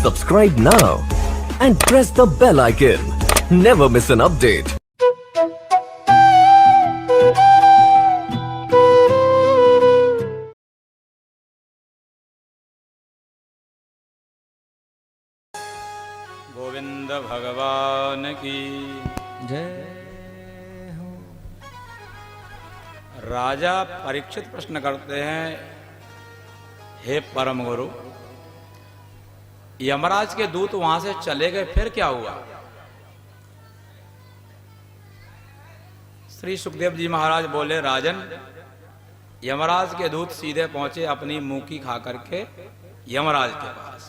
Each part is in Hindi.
Subscribe now and press the bell icon. Never miss an update. Govind भगवान की जय हो। राजा परीक्षित प्रश्न करते हैं, हे परम गुरु, यमराज के दूत वहां से चले गए, फिर क्या हुआ? श्री सुखदेव जी महाराज बोले, राजन, यमराज के दूत सीधे पहुंचे अपनी मूकी खा करके यमराज के पास,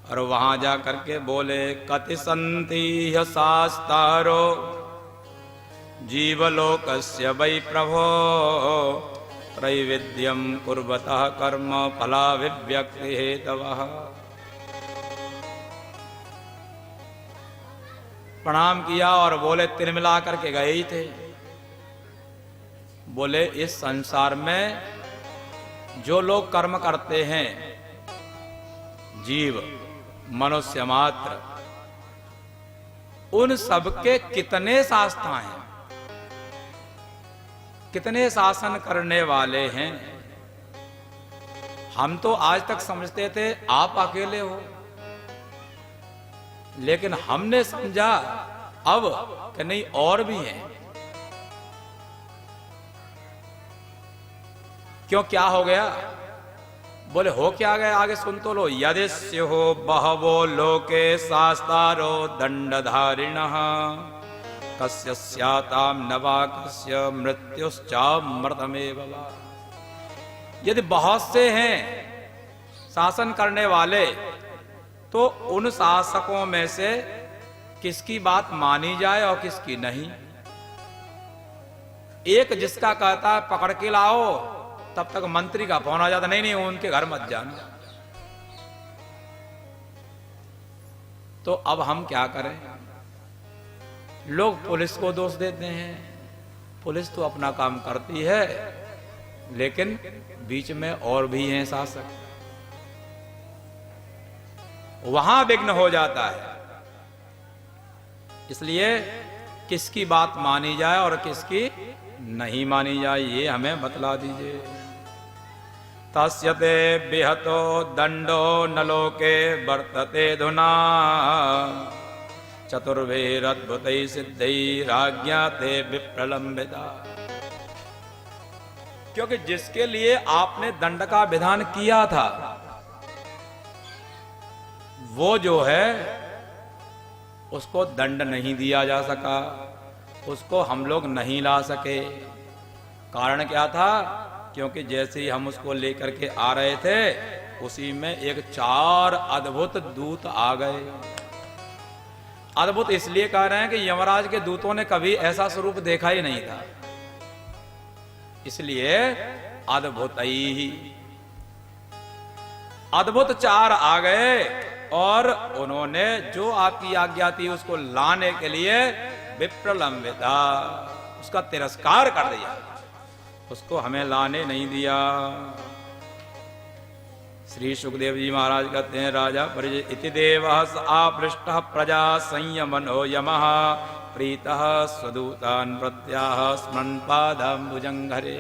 और वहां जा करके बोले, कति संति शास्तारो जीवलोकस्य वै प्रभो त्रैविध्यम कुर्वतः कर्म फलाभिव्यक्ति हेतवः। प्रणाम किया और बोले, तिलमिला करके गए ही थे। बोले, इस संसार में जो लोग कर्म करते हैं, जीव मनुष्य मात्र, उन सबके कितने शास्त्र हैं, कितने शासन करने वाले हैं। हम तो आज तक समझते थे आप अकेले हो, लेकिन हमने समझा अब कि नहीं, और भी हैं। क्यों, क्या हो गया? बोले, हो क्या गया, आगे सुन तो लो। यदिस्य हो बहवो लोके शास्तारो दंडधारिणः कस्य स्याताम नवा कस्य मृत्युश्चामृतमेव वा। यदि बहुत से हैं शासन करने वाले, तो उन शासकों में से किसकी बात मानी जाए और किसकी नहीं। एक जिसका कहता है पकड़ के लाओ, तब तक मंत्री का फोन आ जाता, नहीं नहीं उनके घर मत जाना। तो अब हम क्या करें? लोग पुलिस को दोष देते हैं। पुलिस तो अपना काम करती है, लेकिन बीच में और भी हैं शासक, वहां विघ्न हो जाता है। इसलिए किसकी बात मानी जाए और किसकी नहीं मानी जाए, ये हमें बतला दीजिए। तस्यते बिहतो दंडो न लोके वर्तते धुना चतुर्वेरद्भुतै सिद्धै राज्ञाते विप्रलंबिता। क्योंकि जिसके लिए आपने दंड का विधान किया था, वो जो है उसको दंड नहीं दिया जा सका, उसको हम लोग नहीं ला सके। कारण क्या था? क्योंकि जैसे ही हम उसको लेकर के आ रहे थे, उसी में एक 4 अद्भुत दूत आ गए। अद्भुत इसलिए कह रहे हैं कि यमराज के दूतों ने कभी ऐसा स्वरूप देखा ही नहीं था, इसलिए अद्भुत ही अद्भुत 4 आ गए, और उन्होंने जो आपकी आज्ञा थी उसको लाने के लिए विप्रलंबिता, उसका तिरस्कार कर दिया, उसको हमें लाने नहीं दिया। श्री सुखदेव जी महाराज कहते हैं, राजा परिजय इति देवः आपृष्टः प्रजा संयमनो यमः प्रीतः स्वदूतान् प्रत्याह स्मरन् पादाम्बुजंघरे।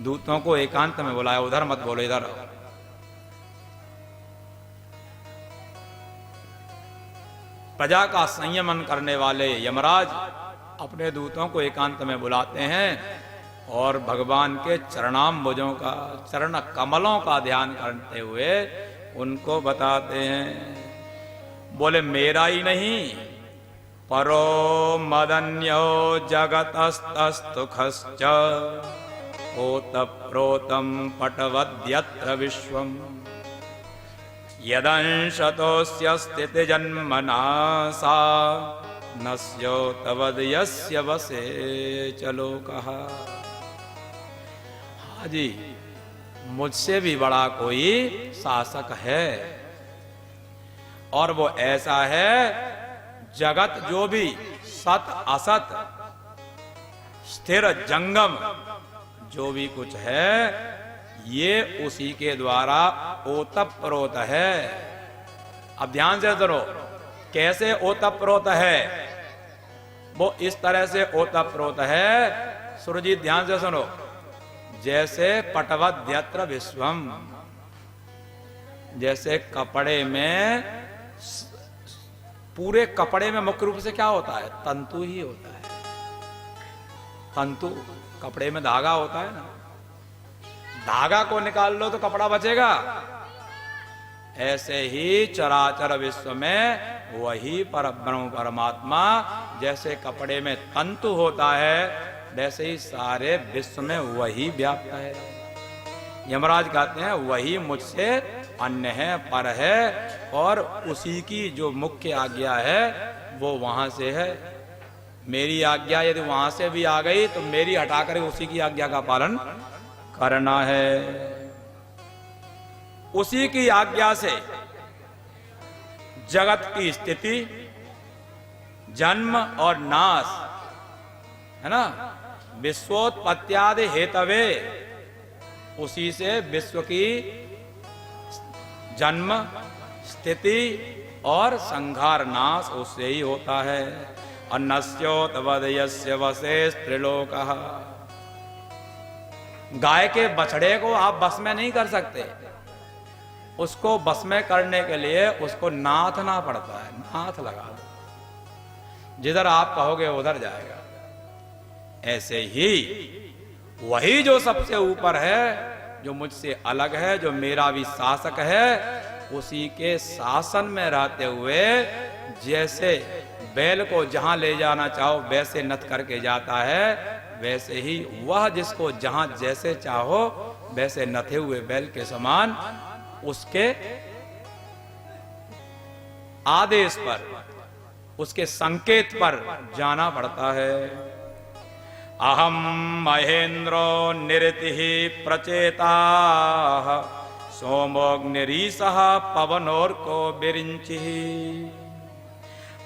दूतों को एकांत में बुलाया, उधर मत बोलो, इधर। प्रजा का संयमन करने वाले यमराज अपने दूतों को एकांत में बुलाते हैं और भगवान के चरणाम्बुजों का, चरण कमलों का ध्यान करते हुए उनको बताते हैं। बोले, मेरा ही नहीं, परो मदन्यो जगतस्तस्तुखश्च ओतप्रोतं पटवद्यत्र विश्वम् यदंशतोस्य स्थिति जन्मना सा नस्यो तवदयस्य वसे चलो कहा। हाँ जी, मुझसे भी बड़ा कोई शासक है, और वो ऐसा है, जगत जो भी सत असत स्थिर जंगम जो भी कुछ है, ये उसी के द्वारा ओतप्रोत है। अब ध्यान से सुनो, कैसे ओतप्रोत है, वो इस तरह से ओतप्रोत है। सुरजीत ध्यान से सुनो, जैसे पटवद्यत्र विश्वम, जैसे कपड़े में, पूरे कपड़े में मुख्य रूप से क्या होता है? तंतु ही होता है। तंतु, कपड़े में धागा होता है ना, धागा को निकाल लो तो कपड़ा बचेगा। ऐसे ही चराचर विश्व में वही परब्रह्म परमात्मा जैसे कपड़े में तंतु होता है, वैसे ही सारे विश्व में वही व्याप्त है। यमराज कहते हैं वही मुझसे अन्य है, पर है, और उसी की जो मुख्य आज्ञा है वो वहां से है। मेरी आज्ञा यदि वहां से भी आ गई तो मेरी हटाकर उसी की आज्ञा का पालन करना है। उसी की आज्ञा से जगत की स्थिति, जन्म और नाश, है ना, विश्वोत्पत्त्यादि हेतवे, उसी से विश्व की जन्म, स्थिति और संघार नाश उससे ही होता है। अन्नस्योतवदयस्य वसे त्रिलोकः। गाय के बछड़े को आप बस में नहीं कर सकते, उसको बस में करने के लिए उसको नाथना पड़ता है। नाथ लगा दो, जिधर आप कहोगे उधर जाएगा। ऐसे ही वही जो सबसे ऊपर है, जो मुझसे अलग है, जो मेरा भी शासक है, उसी के शासन में रहते हुए जैसे बैल को जहां ले जाना चाहो वैसे नथ करके जाता है, वैसे ही वह जिसको जहां जैसे चाहो वैसे नथे हुए बैल के समान उसके आदेश पर, उसके संकेत पर जाना पड़ता है। अहम महेन्द्रो निरतिः प्रचेता सोमोग्निरीशः पवनोर्को बिरिंचिः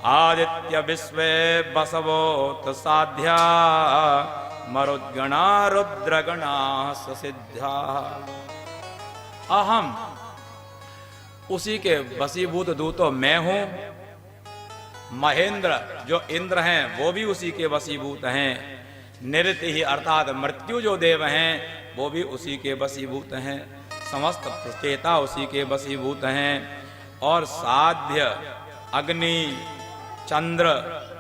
आदित्य विश्वे बसवोत साध्या मरुद्गणा रुद्रगणा ससिद्धा। अहम, उसी के वसीभूत दूतो मैं हूं। महेंद्र जो इंद्र हैं वो भी उसी के वसीभूत हैं। निरति ही अर्थात मृत्यु जो देव हैं वो भी उसी के वसीभूत हैं। समस्त प्रचेता उसी के वसीभूत हैं। और साध्य, अग्नि, चंद्र,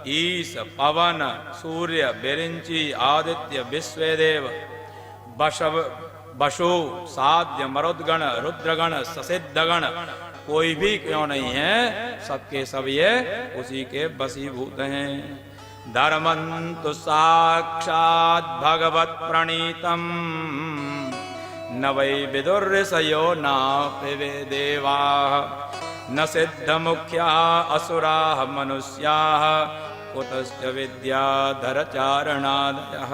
ईश, पवन, सूर्य, बिरिंची, आदित्य, विश्वदेव, बशु, साध्य, मरुद्गण, रुद्रगण, ससिद्धगण, कोई भी क्यों नहीं है, सबके सब ये उसी के वसीभूत हैं। धर्मन्तु साक्षात् भगवत प्रणीतम न वै विदुर्ऋषयो नाप्यवे देवाः न सिद्ध मुख्या असुराः मनुष्याः कुतश्च विद्याधर चारणादयः।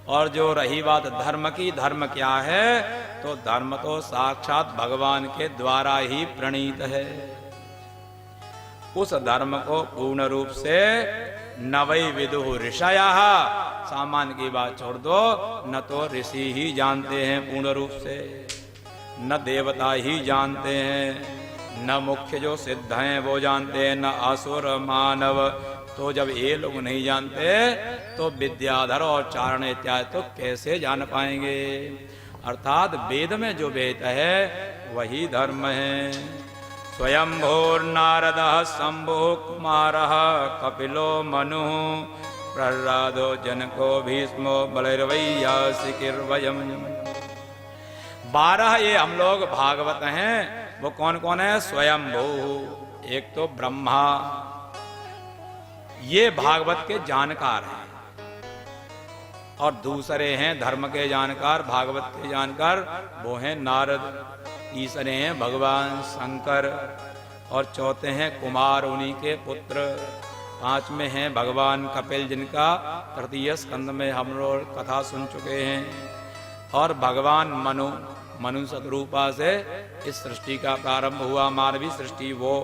और जो रही बात धर्म की, धर्म क्या है, तो धर्म तो साक्षात भगवान के द्वारा ही प्रणीत है। उस धर्म को पूर्ण रूप से न वै विदुः ऋषयः, सामान्य की बात छोड़ दो, न तो ऋषि ही जानते हैं पूर्ण रूप से, न देवता ही जानते हैं, न मुख्य जो सिद्ध हैं वो जानते हैं, न असुर मानव। तो जब ये लोग नहीं जानते तो विद्याधर और चारण इत्यादि तो कैसे जान पाएंगे। अर्थात वेद में जो वेद है वही धर्म है। स्वयंभूर्नारदः शंभुः कुमारः कपिलो मनुः प्रह्लादो जनको भीष्मो बलैर्वैयासिकिर्वयम्। 12 ये हम लोग भागवत हैं। वो कौन कौन है? स्वयंभू, एक तो ब्रह्मा, ये भागवत के जानकार हैं। और दूसरे हैं धर्म के जानकार, भागवत के जानकार, वो हैं नारद। तीसरे हैं भगवान शंकर। और चौथे हैं कुमार, उन्हीं के पुत्र। 5वें हैं भगवान कपिल, जिनका तृतीय स्कंद में हम लोग कथा सुन चुके हैं। और भगवान मनु सतरूपा से इस सृष्टि का प्रारंभ हुआ, मानवीय सृष्टि वो।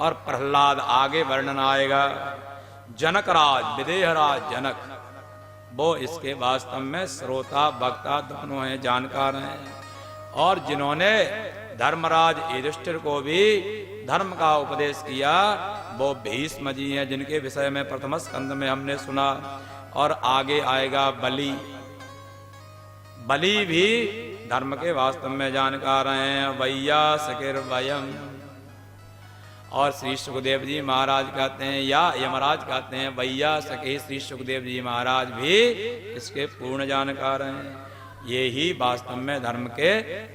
और प्रहलाद आगे वर्णन आएगा। जनकराज, विदेहराज जनक, वो इसके वास्तव में श्रोता वक्ता दोनों हैं, जानकार हैं। और जिन्होंने धर्मराज युधिष्ठिर को भी धर्म का उपदेश किया वो भीष्म जी हैं, जिनके विषय में प्रथम स्कंद में हमने सुना। और आगे आएगा बलि। बलि भी धर्म के वास्तव में जानकार हैं। वैयासकिर्वयम्। और श्री सुखदेव जी महाराज कहते हैं, या यमराज कहते हैं वैयासकी, श्री सुखदेव जी महाराज भी इसके पूर्ण जानकार हैं। ये ही वास्तव में धर्म के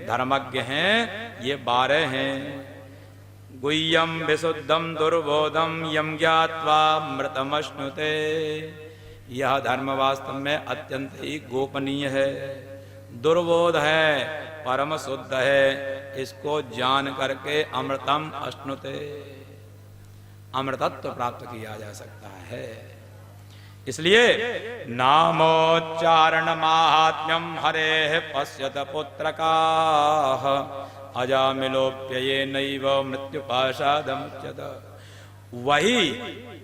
धर्मज्ञ हैं। ये 12 हैं। गुह्यम विशुद्धम दुर्बोधम यम ज्ञात्वा मृतमश्नुते। यह धर्म वास्तव में अत्यंत ही गोपनीय है, दुर्बोध है, परम शुद्ध है। इसको जान करके अमृतम अश्नुते, अमृतत्व प्राप्त किया जा सकता है। इसलिए नामोच्चारण माहात्म्यम हरे पश्यत पुत्रकाः अजामिलोप्यये नैव मृत्युपाशादमुच्यत। वही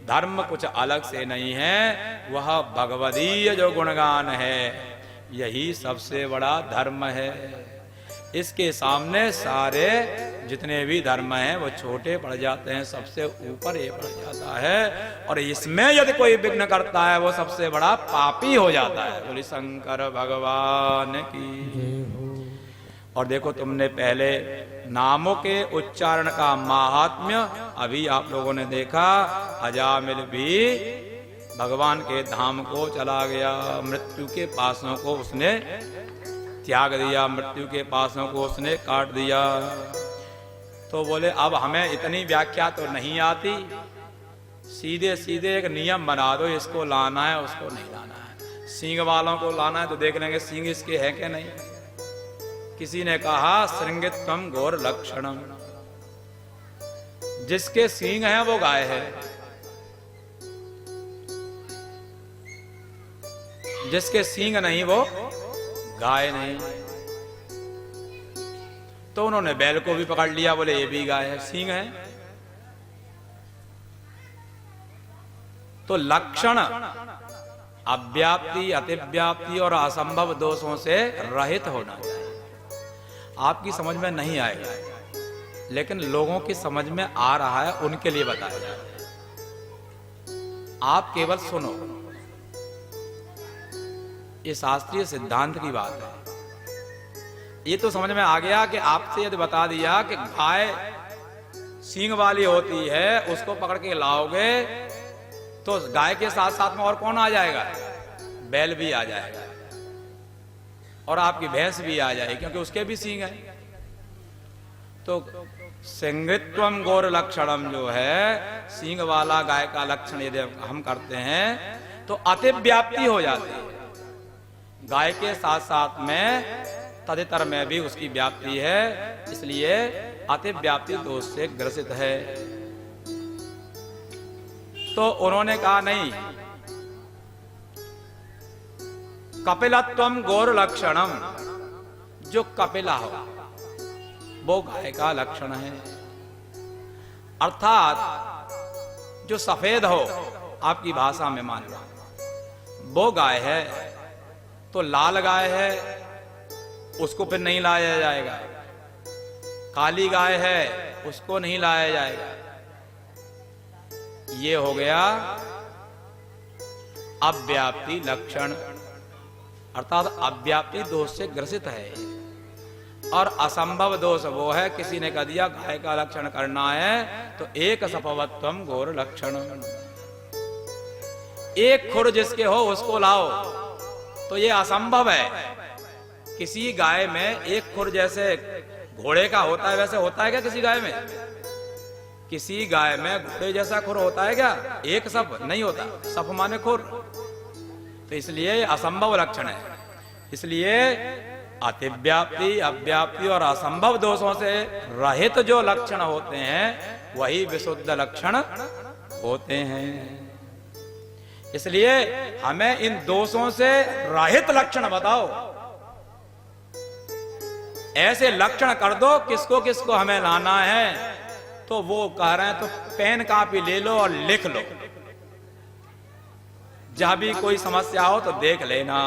धर्म कुछ अलग से नहीं है, वह भगवदीय जो गुणगान है यही सबसे बड़ा धर्म है। इसके सामने सारे जितने भी धर्म हैं वो छोटे पड़ जाते हैं, सबसे ऊपर ये पड़ जाता है। और इसमें यदि कोई विघ्न करता है वो सबसे बड़ा पापी हो जाता है। बोली शंकर भगवान की। और देखो, तुमने पहले नामों के उच्चारण का महात्म्य अभी आप लोगों ने देखा। अजामिल भी भगवान के धाम को चला गया, मृत्यु के पासों को उसने त्याग दिया, मृत्यु के पासों को उसने काट दिया। तो बोले अब हमें इतनी व्याख्या तो नहीं आती, सीधे सीधे एक नियम बना दो, इसको लाना है उसको नहीं लाना है। सींग वालों को लाना है तो देख लेंगे सींग इसके है कि नहीं। किसी ने कहा श्रृंगित्वम घोर लक्षणम, जिसके सींग हैं वो गाय है, जिसके सींग नहीं वो गाय नहीं। तो उन्होंने बैल को भी पकड़ लिया, बोले ये भी गाय है, सींग है। तो लक्षण अव्याप्ति, अतिव्याप्ति और असंभव दोषों से रहित होना चाहिए। आपकी समझ में नहीं आएगा, लेकिन लोगों की समझ में आ रहा है, उनके लिए बताया जा रहा है। आप केवल सुनो, ये शास्त्रीय सिद्धांत की बात है। ये तो समझ में आ गया कि आपसे यदि बता दिया कि गाय सींग वाली होती है, उसको पकड़ के लाओगे तो गाय के साथ साथ में और कौन आ जाएगा? बैल भी आ जाएगा और आपकी भैंस भी आ जाएगी, क्योंकि उसके भी सींग है। तो सिंगित्वम गौर लक्षणम जो है, सींग वाला गाय का लक्षण यदि हम करते हैं तो अतिव्याप्ति हो जाती है। गाय के साथ साथ में तदितर में भी उसकी व्याप्ति है, इसलिए अतिव्याप्ति दोष से ग्रसित है। तो उन्होंने कहा नहीं, कपिलत्वम गौर लक्षणम, जो कपिला हो वो गाय का लक्षण है। अर्थात जो सफेद हो, आपकी भाषा में मान लो वो गाय है, तो लाल गाय है उसको फिर नहीं लाया जाएगा। काली गाय है उसको नहीं लाया जाएगा। ये हो गया अव्याप्ति लक्षण, अर्थात अव्याप्ति दोष से ग्रसित है। और असंभव दोष वो है, किसी ने कह दिया गाय का लक्षण करना है तो एक सफवत्वम गौर लक्षण, एक खुर जिसके हो उसको लाओ, तो ये असंभव है। किसी गाय में एक खुर जैसे घोड़े का होता है वैसे होता है क्या किसी गाय में? किसी गाय में घोड़े जैसा खुर होता है क्या? एक सफ नहीं होता, सफ माने खुर। तो इसलिए असंभव लक्षण है। इसलिए अतिव्याप्ति, अव्याप्ति और असंभव दोषों से रहित जो लक्षण होते हैं वही विशुद्ध लक्षण होते हैं। इसलिए हमें इन दोषों से रहित लक्षण बताओ, ऐसे लक्षण कर दो किसको किसको हमें लाना है। तो वो कह रहे हैं तो पेन कापी ले लो और लिख लो, जहां भी कोई समस्या हो तो देख लेना।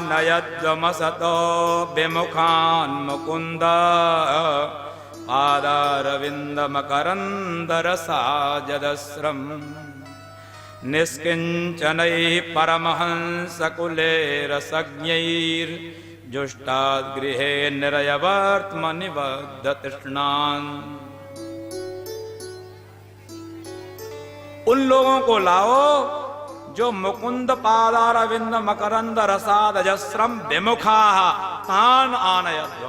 नयद्वमसतो विमुखान् मुकुन्द पादारविन्दमकरन्दरसाजदस्रं निष्किञ्चनैः परमहंसकुलैरसज्ञैर्जुष्टाद्गृहे निरयवर्त्मनिबद्धतृष्णान्। उन लोगों को लाओ जो मुकुंद पादारविंद मकरंद रसादजस्रम विमुखा तान आनयध्व।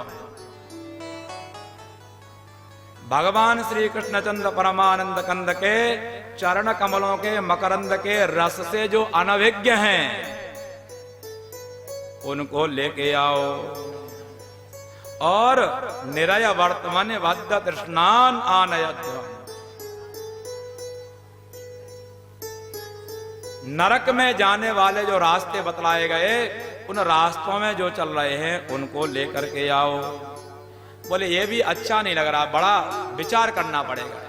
भगवान श्री कृष्णचंद्र परमानंद कंद के चरण कमलों के मकरंद के रस से जो अनभिज्ञ हैं उनको लेके आओ और निरय वर्तमान बद्ध तृष्णान आनयध्व। नरक में जाने वाले जो रास्ते बतलाए गए उन रास्तों में जो चल रहे हैं उनको लेकर के आओ। बोले ये भी अच्छा नहीं लग रहा, बड़ा विचार करना पड़ेगा।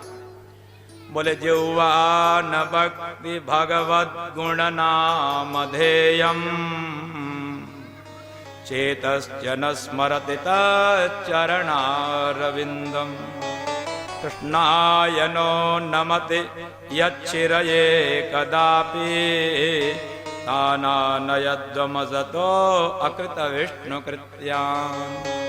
बोले जिह्वा न भक्ति भगवद गुण नामधेयम चेतश्च न स्मरति तच्चरणारविंदम कृष्णायनो नमति यच्छिरये कदापि तानानयद्वमसतो अकृत विष्णु कृत्यान्।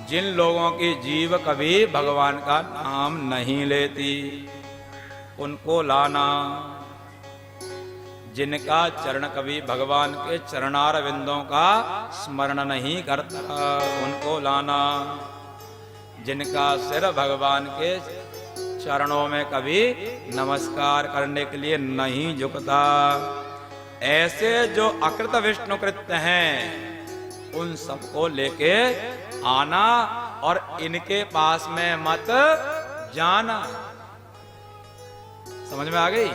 जिन लोगों की जीव कभी भगवान का नाम नहीं लेती उनको लाना, जिनका चरण कभी भगवान के चरणारविंदों का स्मरण नहीं करता उनको लाना, जिनका सिर भगवान के चरणों में कभी नमस्कार करने के लिए नहीं झुकता, ऐसे जो अकृत विष्णु कृत्य हैं उन सबको लेके आना और इनके पास में मत जाना। समझ में आ गई?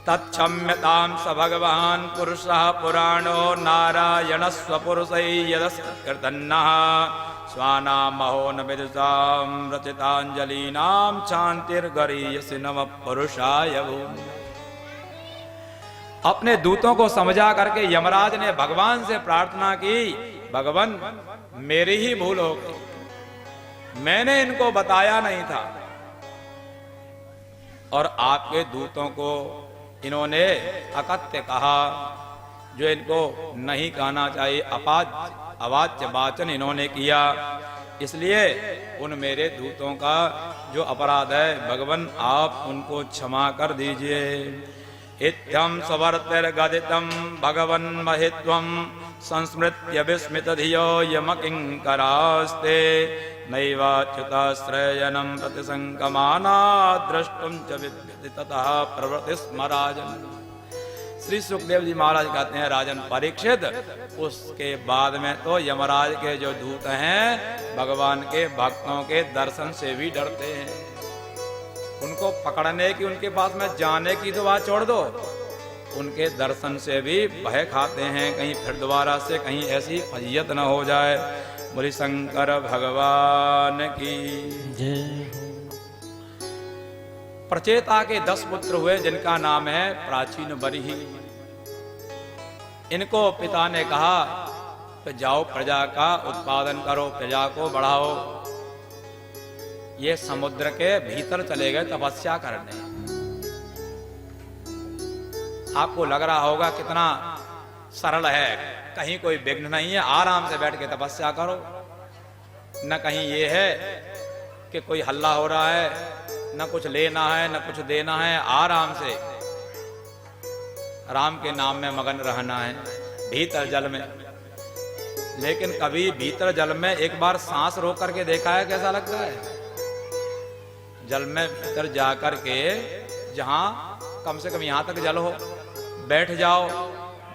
तच्छम्यतां स भगवान पुरुषः पुराणो नारायण स्वपुरुषै यदस्कृतन्नः स्वानामहो न विदुषां रचितांजलीनां शांतिर्गरीयसि नमः पुरुषाय भूमि। अपने दूतों को समझा करके यमराज ने भगवान से प्रार्थना की, भगवान मेरी ही भूल हो गई, मैंने इनको बताया नहीं था और आपके दूतों को इन्होंने अकथ्य कहा, जो इनको नहीं कहना चाहिए, अवाच्य वाचन इन्होंने किया, इसलिए उन मेरे दूतों का जो अपराध है भगवान आप उनको क्षमा कर दीजिए। इत्यं सवर्तिर्गदितं भगवन् महित्वं संस्मृत्य विस्मित धियो यमकिंकरास्ते नैवाच्युताश्रयनं प्रतिसंकमाना द्रष्टुं च विद्यते ततः प्रवृत्ति स्म राजन्। श्री सुखदेव जी महाराज कहते हैं, राजन परीक्षित, उसके बाद में तो यमराज के जो दूत हैं भगवान के भक्तों के दर्शन से भी डरते हैं। उनको पकड़ने की, उनके पास में जाने की तो बात छोड़ दो, उनके दर्शन से भी भय खाते हैं, कहीं फिर दोबारा से कहीं ऐसी फजीयत न हो जाए। बोली शंकर भगवान की जय। प्रचेता के 10 पुत्र हुए जिनका नाम है प्राचीन बरिही। इनको पिता ने कहा कि जाओ प्रजा का उत्पादन करो, प्रजा को बढ़ाओ। ये समुद्र के भीतर चले गए तपस्या करने। आपको लग रहा होगा कितना सरल है, कहीं कोई विघ्न नहीं है, आराम से बैठ के तपस्या करो। न कहीं ये है कि कोई हल्ला हो रहा है, न कुछ लेना है न कुछ देना है, आराम से राम के नाम में मगन रहना है भीतर जल में। लेकिन कभी भीतर जल में एक बार सांस रोक करके देखा है कैसा लगता है? जल में भीतर जाकर के जहां कम से कम यहां तक जल हो, बैठ जाओ,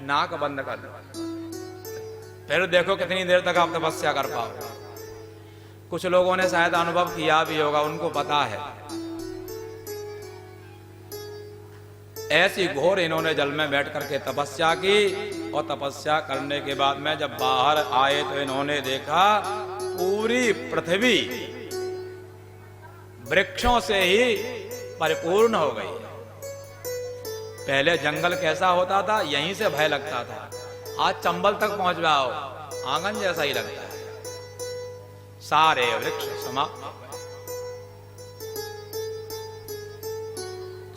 नाक बंद कर लो, फिर देखो कितनी देर तक आप तपस्या कर पाओ। कुछ लोगों ने शायद अनुभव किया भी होगा, उनको पता है। ऐसी घोर इन्होंने जल में बैठ करके तपस्या की और तपस्या करने के बाद में जब बाहर आए तो इन्होंने देखा पूरी पृथ्वी वृक्षों से ही परिपूर्ण हो गई। पहले जंगल कैसा होता था, यहीं से भय लगता था, आज चंबल तक पहुंच जाओ आंगन जैसा ही लगता है। सारे वृक्ष समाप्त हो गए।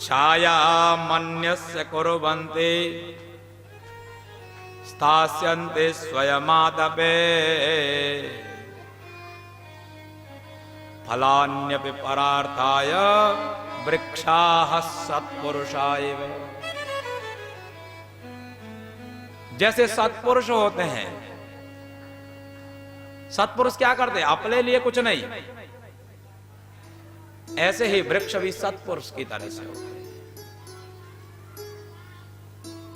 छाया मन्यस्य कुर्वन्ति स्थास्यन्ते स्वयमातपे फलान्यपि परार्थाय वृक्षाः सत्पुरुषा एव। जैसे सत्पुरुष होते हैं, सत्पुरुष क्या करते हैं? अपने लिए कुछ नहीं, ऐसे ही वृक्ष भी सत्पुरुष की तरह से होते हैं।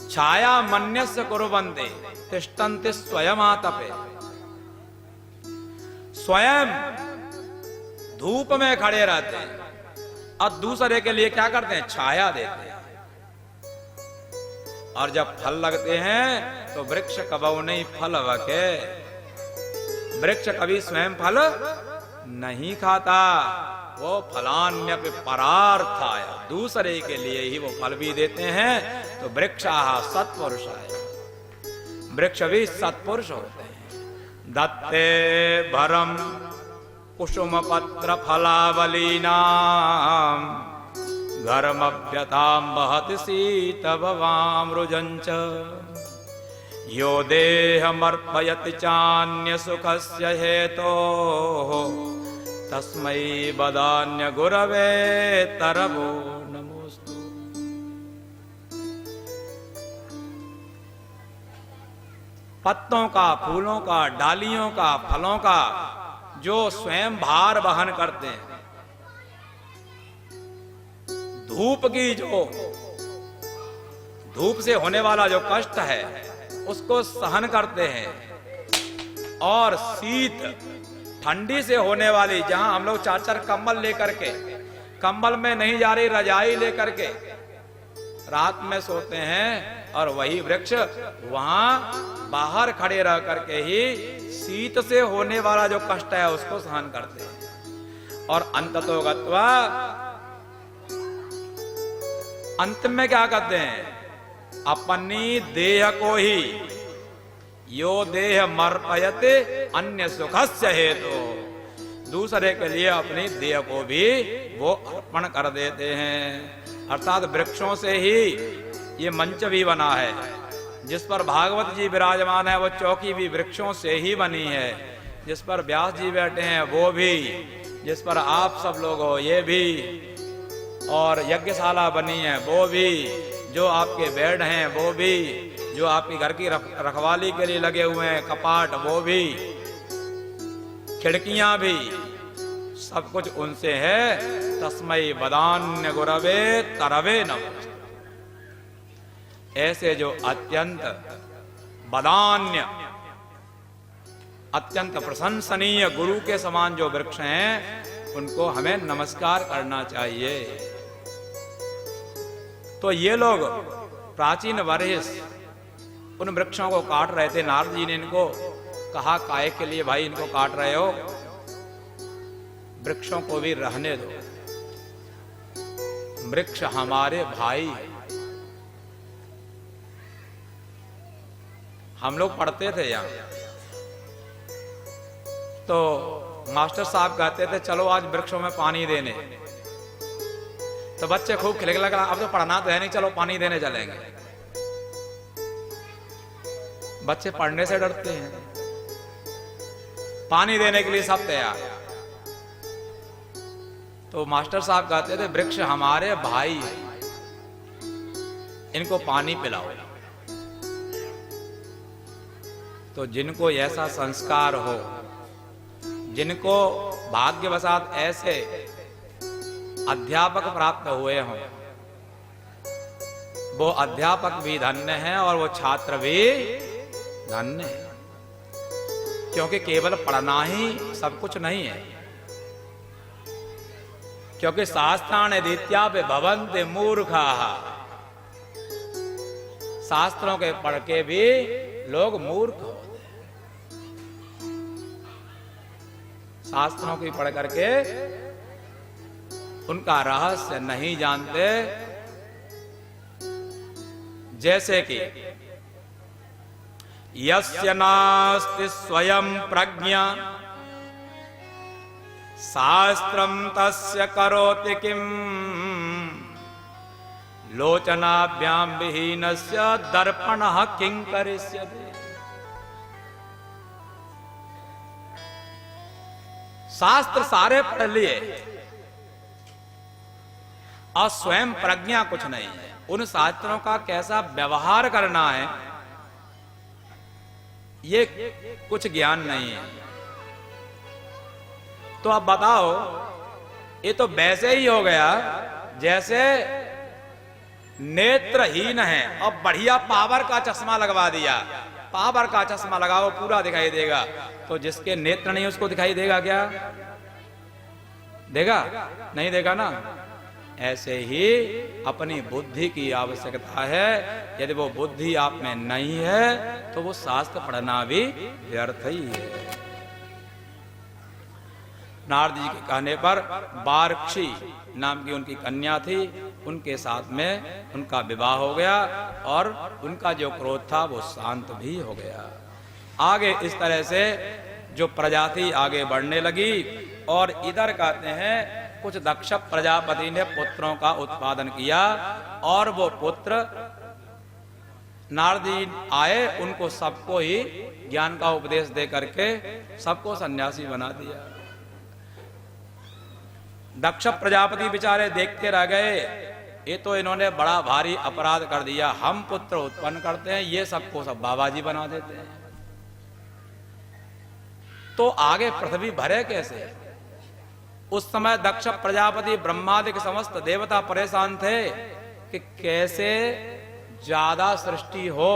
छाया मन्यस्य कुर्वन्ते तिष्ठन्ते स्वयमातपे। स्वयं धूप में खड़े रहते हैं और दूसरे के लिए क्या करते हैं? छाया देते हैं। और जब फल लगते हैं तो वृक्ष कबहु नहीं फल वके। वृक्ष कभी स्वयं फल नहीं खाता, वो फलान्यपि परार्थाय, दूसरे के लिए ही वो फल भी देते हैं। तो वृक्षाः सत्पुरुषाय, वृक्ष भी सत्पुरुष होते हैं। दत्ते भरम कुसुम पत्र फलावलीनाम घर्मभ्यतां वहति शीतभवां रुजञ्च यो देहमर्पयति चान्य सुखस्य हेतोः तस्मै वदान्य गुरवे तरवो नमोस्तु। पत्तों का, फूलों का, डालियों का, फलों का जो स्वयं भार वहन करते हैं, धूप की जो धूप से होने वाला जो कष्ट है उसको सहन करते हैं, और शीत ठंडी से होने वाली, जहां हम लोग 4-4 कंबल लेकर के, कंबल में नहीं जा रही रजाई लेकर के रात में सोते हैं, और वही वृक्ष वहां बाहर खड़े रह करके ही शीत से होने वाला जो कष्ट है उसको सहन करते हैं। और अंततो गत्वा अंत में क्या कहते हैं? अपनी देह को ही यो देह मर्पयते अन्य सुखस्य हेतु, दूसरे के लिए अपनी देह को भी वो अर्पण कर देते हैं। अर्थात वृक्षों से ही ये मंच भी बना है, जिस पर भागवत जी विराजमान है, वो चौकी भी वृक्षों से ही बनी है। जिस पर व्यास जी बैठे हैं वो भी, जिस पर आप सब लोग हो ये भी, और यज्ञशाला बनी है वो भी, जो आपके बेड हैं वो भी, जो आपकी घर की रखवाली के लिए लगे हुए हैं कपाट वो भी, खिड़कियां भी, सब कुछ उनसे है। तस्मै वदान्य गुरवे तरवे नमः। ऐसे जो अत्यंत वदान्य, अत्यंत प्रशंसनीय गुरु के समान जो वृक्ष हैं, उनको हमें नमस्कार करना चाहिए। तो ये लोग प्राचीन वर्ष उन वृक्षों को काट रहे थे। नारद जी ने इनको कहा, काय के लिए भाई इनको काट रहे हो? वृक्षों को भी रहने दो, वृक्ष हमारे भाई। हम लोग पढ़ते थे यहाँ, तो मास्टर साहब कहते थे चलो आज वृक्षों में पानी देने, तो बच्चे खूब खिलखिला लगा, अब तो पढ़ना तो है नहीं, चलो पानी देने चलेंगे। बच्चे पढ़ने से डरते हैं, पानी देने के लिए सब तैयार। तो मास्टर साहब कहते थे वृक्ष हमारे भाई हैं, इनको पानी पिलाओ। तो जिनको ऐसा संस्कार हो, जिनको भाग्यवशात ऐसे अध्यापक प्राप्त हुए हों, वो अध्यापक भी धन्य हैं और वो छात्र भी धन्य है। क्योंकि केवल पढ़ना ही सब कुछ नहीं है, क्योंकि शास्त्राणि अधीत्यापि भवन्ति मूर्खाः, शास्त्रों के पढ़ के भी लोग मूर्ख होते हैं। शास्त्रों की पढ़ करके उनका रहस्य नहीं जानते। जैसे कि यस्य नास्ति स्वयं प्रज्ञा शास्त्रम तस्य करोति किम लोचनाभ्याम विहीनस्य दर्पणः किं करिष्यति। शास्त्र सारे पढ़ लिए और स्वयं प्रज्ञा कुछ नहीं है। उन शास्त्रों का कैसा व्यवहार करना है ये कुछ ज्ञान नहीं है। तो अब बताओ, ये तो वैसे ही हो गया जैसे नेत्रहीन है और बढ़िया पावर का चश्मा लगवा दिया। पावर का चश्मा लगाओ पूरा दिखाई देगा, तो जिसके नेत्र नहीं उसको दिखाई देगा क्या? देगा? नहीं देगा ना। ऐसे ही अपनी बुद्धि की आवश्यकता है। यदि वो बुद्धि आप में नहीं है तो वो शास्त्र पढ़ना भी व्यर्थ ही है। नारद जी के कहने पर बारक्षी नाम की उनकी कन्या थी, उनके साथ में उनका विवाह हो गया और उनका जो क्रोध था वो शांत भी हो गया। आगे इस तरह से जो प्रजाति आगे बढ़ने लगी और इधर कहते हैं कुछ दक्ष प्रजापति ने पुत्रों का उत्पादन किया और वो पुत्र नारद जी आए, उनको सबको ही ज्ञान का उपदेश दे करके सबको सन्यासी बना दिया। दक्ष प्रजापति बेचारे देखते रह गए, ये तो इन्होंने बड़ा भारी अपराध कर दिया। हम पुत्र उत्पन्न करते हैं, ये सबको सब बाबाजी बना देते हैं, तो आगे पृथ्वी भरे कैसे? उस समय दक्ष प्रजापति ब्रह्मादि के समस्त देवता परेशान थे कि कैसे ज्यादा सृष्टि हो,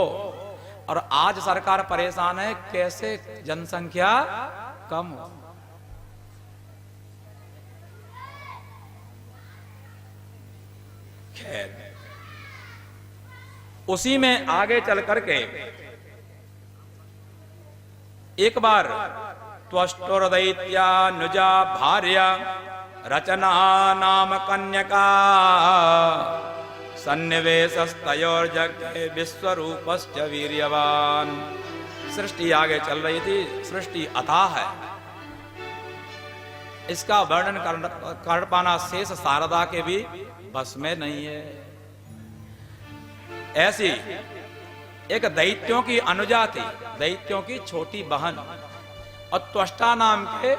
और आज सरकार परेशान है कैसे जनसंख्या कम हो। खैर, उसी में आगे चल करके एक बार त्वष्टुर्दैत्यानुजा भार्या रचना नाम कन्यका सन्निवेशस्तयोर्जज्ञे विश्वरूपश्च वीर्यवान। सृष्टि आगे चल रही थी, सृष्टि अथाह है, इसका वर्णन कर पाना शेष शारदा के भी बस में नहीं है। ऐसी एक दैत्यों की अनुजा थी, दैत्यों की छोटी बहन, और त्वष्टा नाम के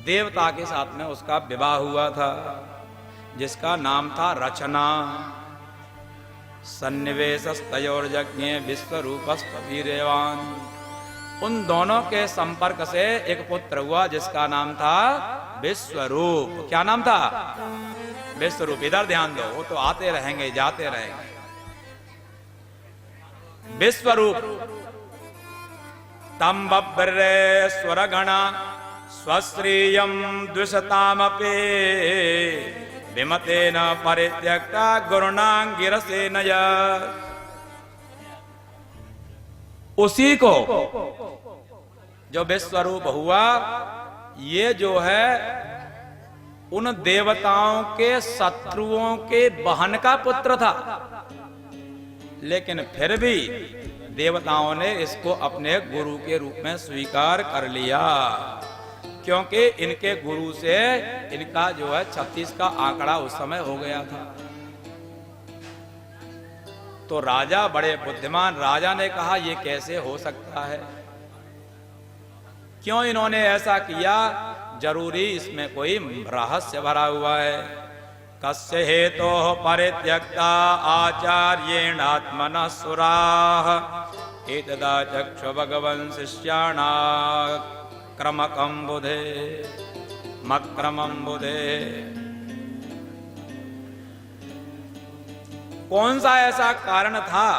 देवता के साथ में उसका विवाह हुआ था, जिसका नाम था रचना। सन्निवेशस्तयोर्जज्ञे विश्वरूपश्च वीर्यवान। उन दोनों के संपर्क से एक पुत्र हुआ जिसका नाम था विश्वरूप। क्या नाम था? विश्वरूप। इधर ध्यान दो, वो तो आते रहेंगे जाते रहेंगे। विश्वरूप तम बब्रे स्वरगणा स्वश्रियम द्विषतामपि विमतेन परित्यक्ता गुरुणांगिरसेनया। उसी को जो विश्वरूप हुआ, ये जो है उन देवताओं के शत्रुओं के बहन का पुत्र था, लेकिन फिर भी देवताओं ने इसको अपने गुरु के रूप में स्वीकार कर लिया, क्योंकि इनके गुरु से इनका जो है 36 का आंकड़ा उस समय हो गया था। तो राजा बड़े बुद्धिमान राजा ने कहा ये कैसे हो सकता है, क्यों इन्होंने ऐसा किया? जरूरी इसमें कोई रहस्य भरा हुआ है। कस्य हेतोः परित्यक्ता आचार्येण आत्मनः सुराः एतदा चक्षु भगवन् शिष्याणां क्रमकं बुधे मक्रमं बुधे। कौन सा ऐसा कारण था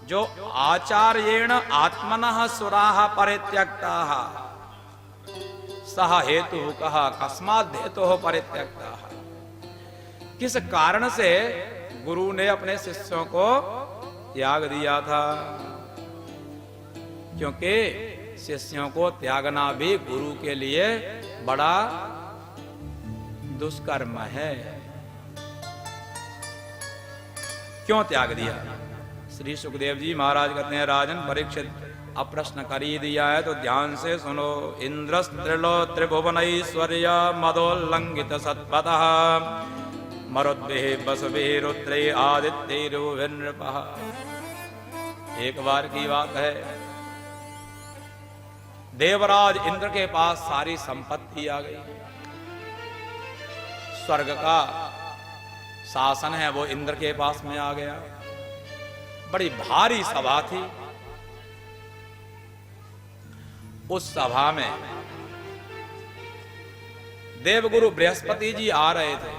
जो आचार्येण आत्मनः सुराः परित्यक्ताः? सह हेतु कहा कस्माद् हेतोः परित्यक्ताः। किस कारण से गुरु ने अपने शिष्यों को त्याग दिया था? क्योंकि शिष्यों को त्यागना भी गुरु के लिए बड़ा दुष्कर्म है। क्यों त्याग दिया? श्री सुखदेव जी महाराज कहते हैं, राजन परीक्षित, अब प्रश्न कर ही दिया है तो ध्यान से सुनो। इंद्रस्त्रिलो त्रिभुवनैश्वर्य मदोल्लंघित सत्पतः मरुद्भिः वसुभिः रुद्रैः आदित्यैर्विनृपः। एक बार की बात है, देवराज इंद्र के पास सारी संपत्ति आ गई। स्वर्ग का शासन है वो इंद्र के पास में आ गया। बड़ी भारी सभा थी। उस सभा में देवगुरु बृहस्पति जी आ रहे थे।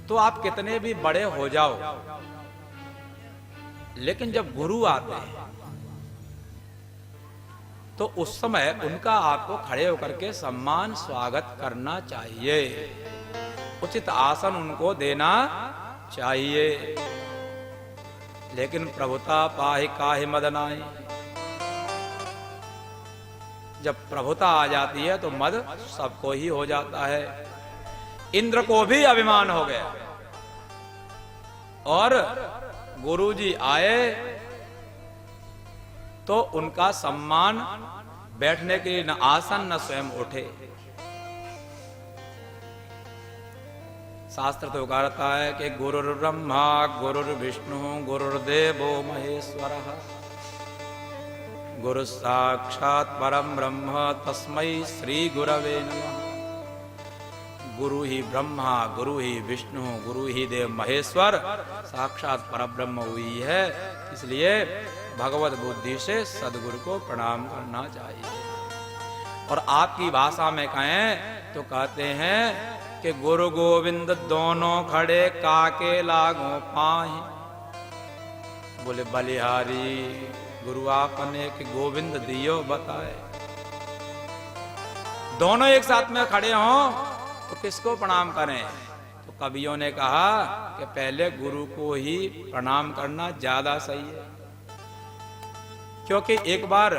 तो आप कितने भी बड़े हो जाओ, लेकिन जब गुरु आते हैं तो उस समय उनका आपको खड़े होकर के सम्मान स्वागत करना चाहिए, उचित आसन उनको देना चाहिए। लेकिन प्रभुता पाहि काहि मदनाई, जब प्रभुता आ जाती है तो मद सबको ही हो जाता है। इंद्र को भी अभिमान हो गया और गुरुजी आए तो उनका सम्मान, बैठने के लिए न आसन न स्वयं उठे। शास्त्र तो कहता है कि गुरुर् ब्रह्मा गुरुर्विष्णु गुरुर्देवो महेश्वरः गुरु साक्षात् परम ब्रह्म तस्मै श्री गुरवे नमः। गुरु ही ब्रह्मा, गुरु ही विष्णु, गुरु ही देव महेश्वर, साक्षात परब्रह्म हुई है। इसलिए भगवत बुद्धि से सदगुरु को प्रणाम करना चाहिए। और आपकी भाषा में कहें तो कहते हैं कि गुरु गोविंद दोनों खड़े काके लागो पाहि। बोले बलिहारी गुरु आपने कि गोविंद दियो बताए। दोनों एक साथ में खड़े हों तो किसको प्रणाम करें? तो कवियों ने कहा कि पहले गुरु को ही प्रणाम करना ज्यादा सही है, क्योंकि एक बार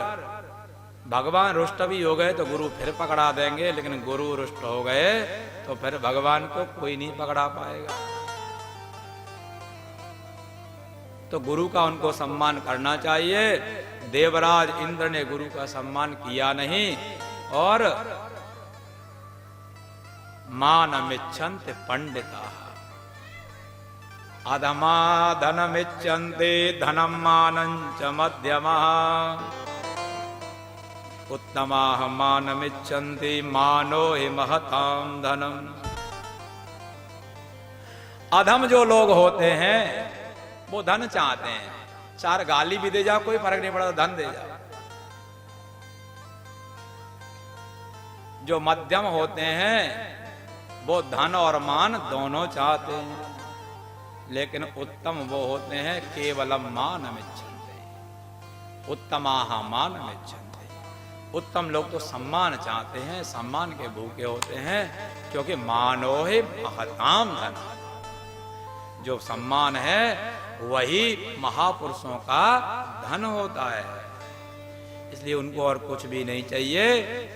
भगवान रुष्ट भी हो गए तो गुरु फिर पकड़ा देंगे, लेकिन गुरु रुष्ट हो गए तो फिर भगवान को कोई नहीं पकड़ा पाएगा। तो गुरु का उनको सम्मान करना चाहिए। देवराज इंद्र ने गुरु का सम्मान किया नहीं और मानमिच्छन्ति पंडिता अधमा धनमिच्छन्ति धनम मानं च मध्यमः उत्तमाः मानमिच्छन्ति मानो हि महतां धनम। अधम जो लोग होते हैं वो धन चाहते हैं, चार गाली भी दे जाओ कोई फर्क नहीं पड़ता, धन दे जाओ। जो मध्यम होते हैं वो धन और मान दोनों चाहते हैं, लेकिन उत्तम वो होते हैं केवलम मानमिच्छन्ति, उत्तमाः मानमिच्छन्ति। उत्तम लोग तो सम्मान चाहते हैं, सम्मान के भूखे होते हैं, क्योंकि मानो हि महतां धन। जो सम्मान है वही महापुरुषों का धन होता है। इसलिए उनको और कुछ भी नहीं चाहिए,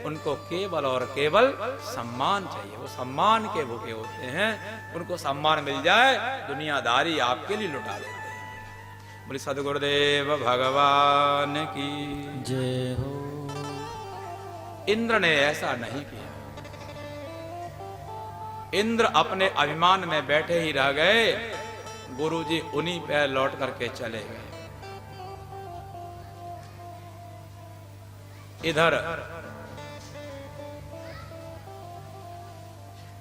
उनको केवल और केवल सम्मान चाहिए। वो सम्मान के भूखे होते हैं, उनको सम्मान मिल जाए दुनियादारी आपके लिए लुटा देते हैं। बोले सद्गुरुदेव भगवान की जय हो। इंद्र ने ऐसा नहीं किया। इंद्र अपने अभिमान में बैठे ही रह गए, गुरुजी उन्हीं पे लौट करके चले गए। इधर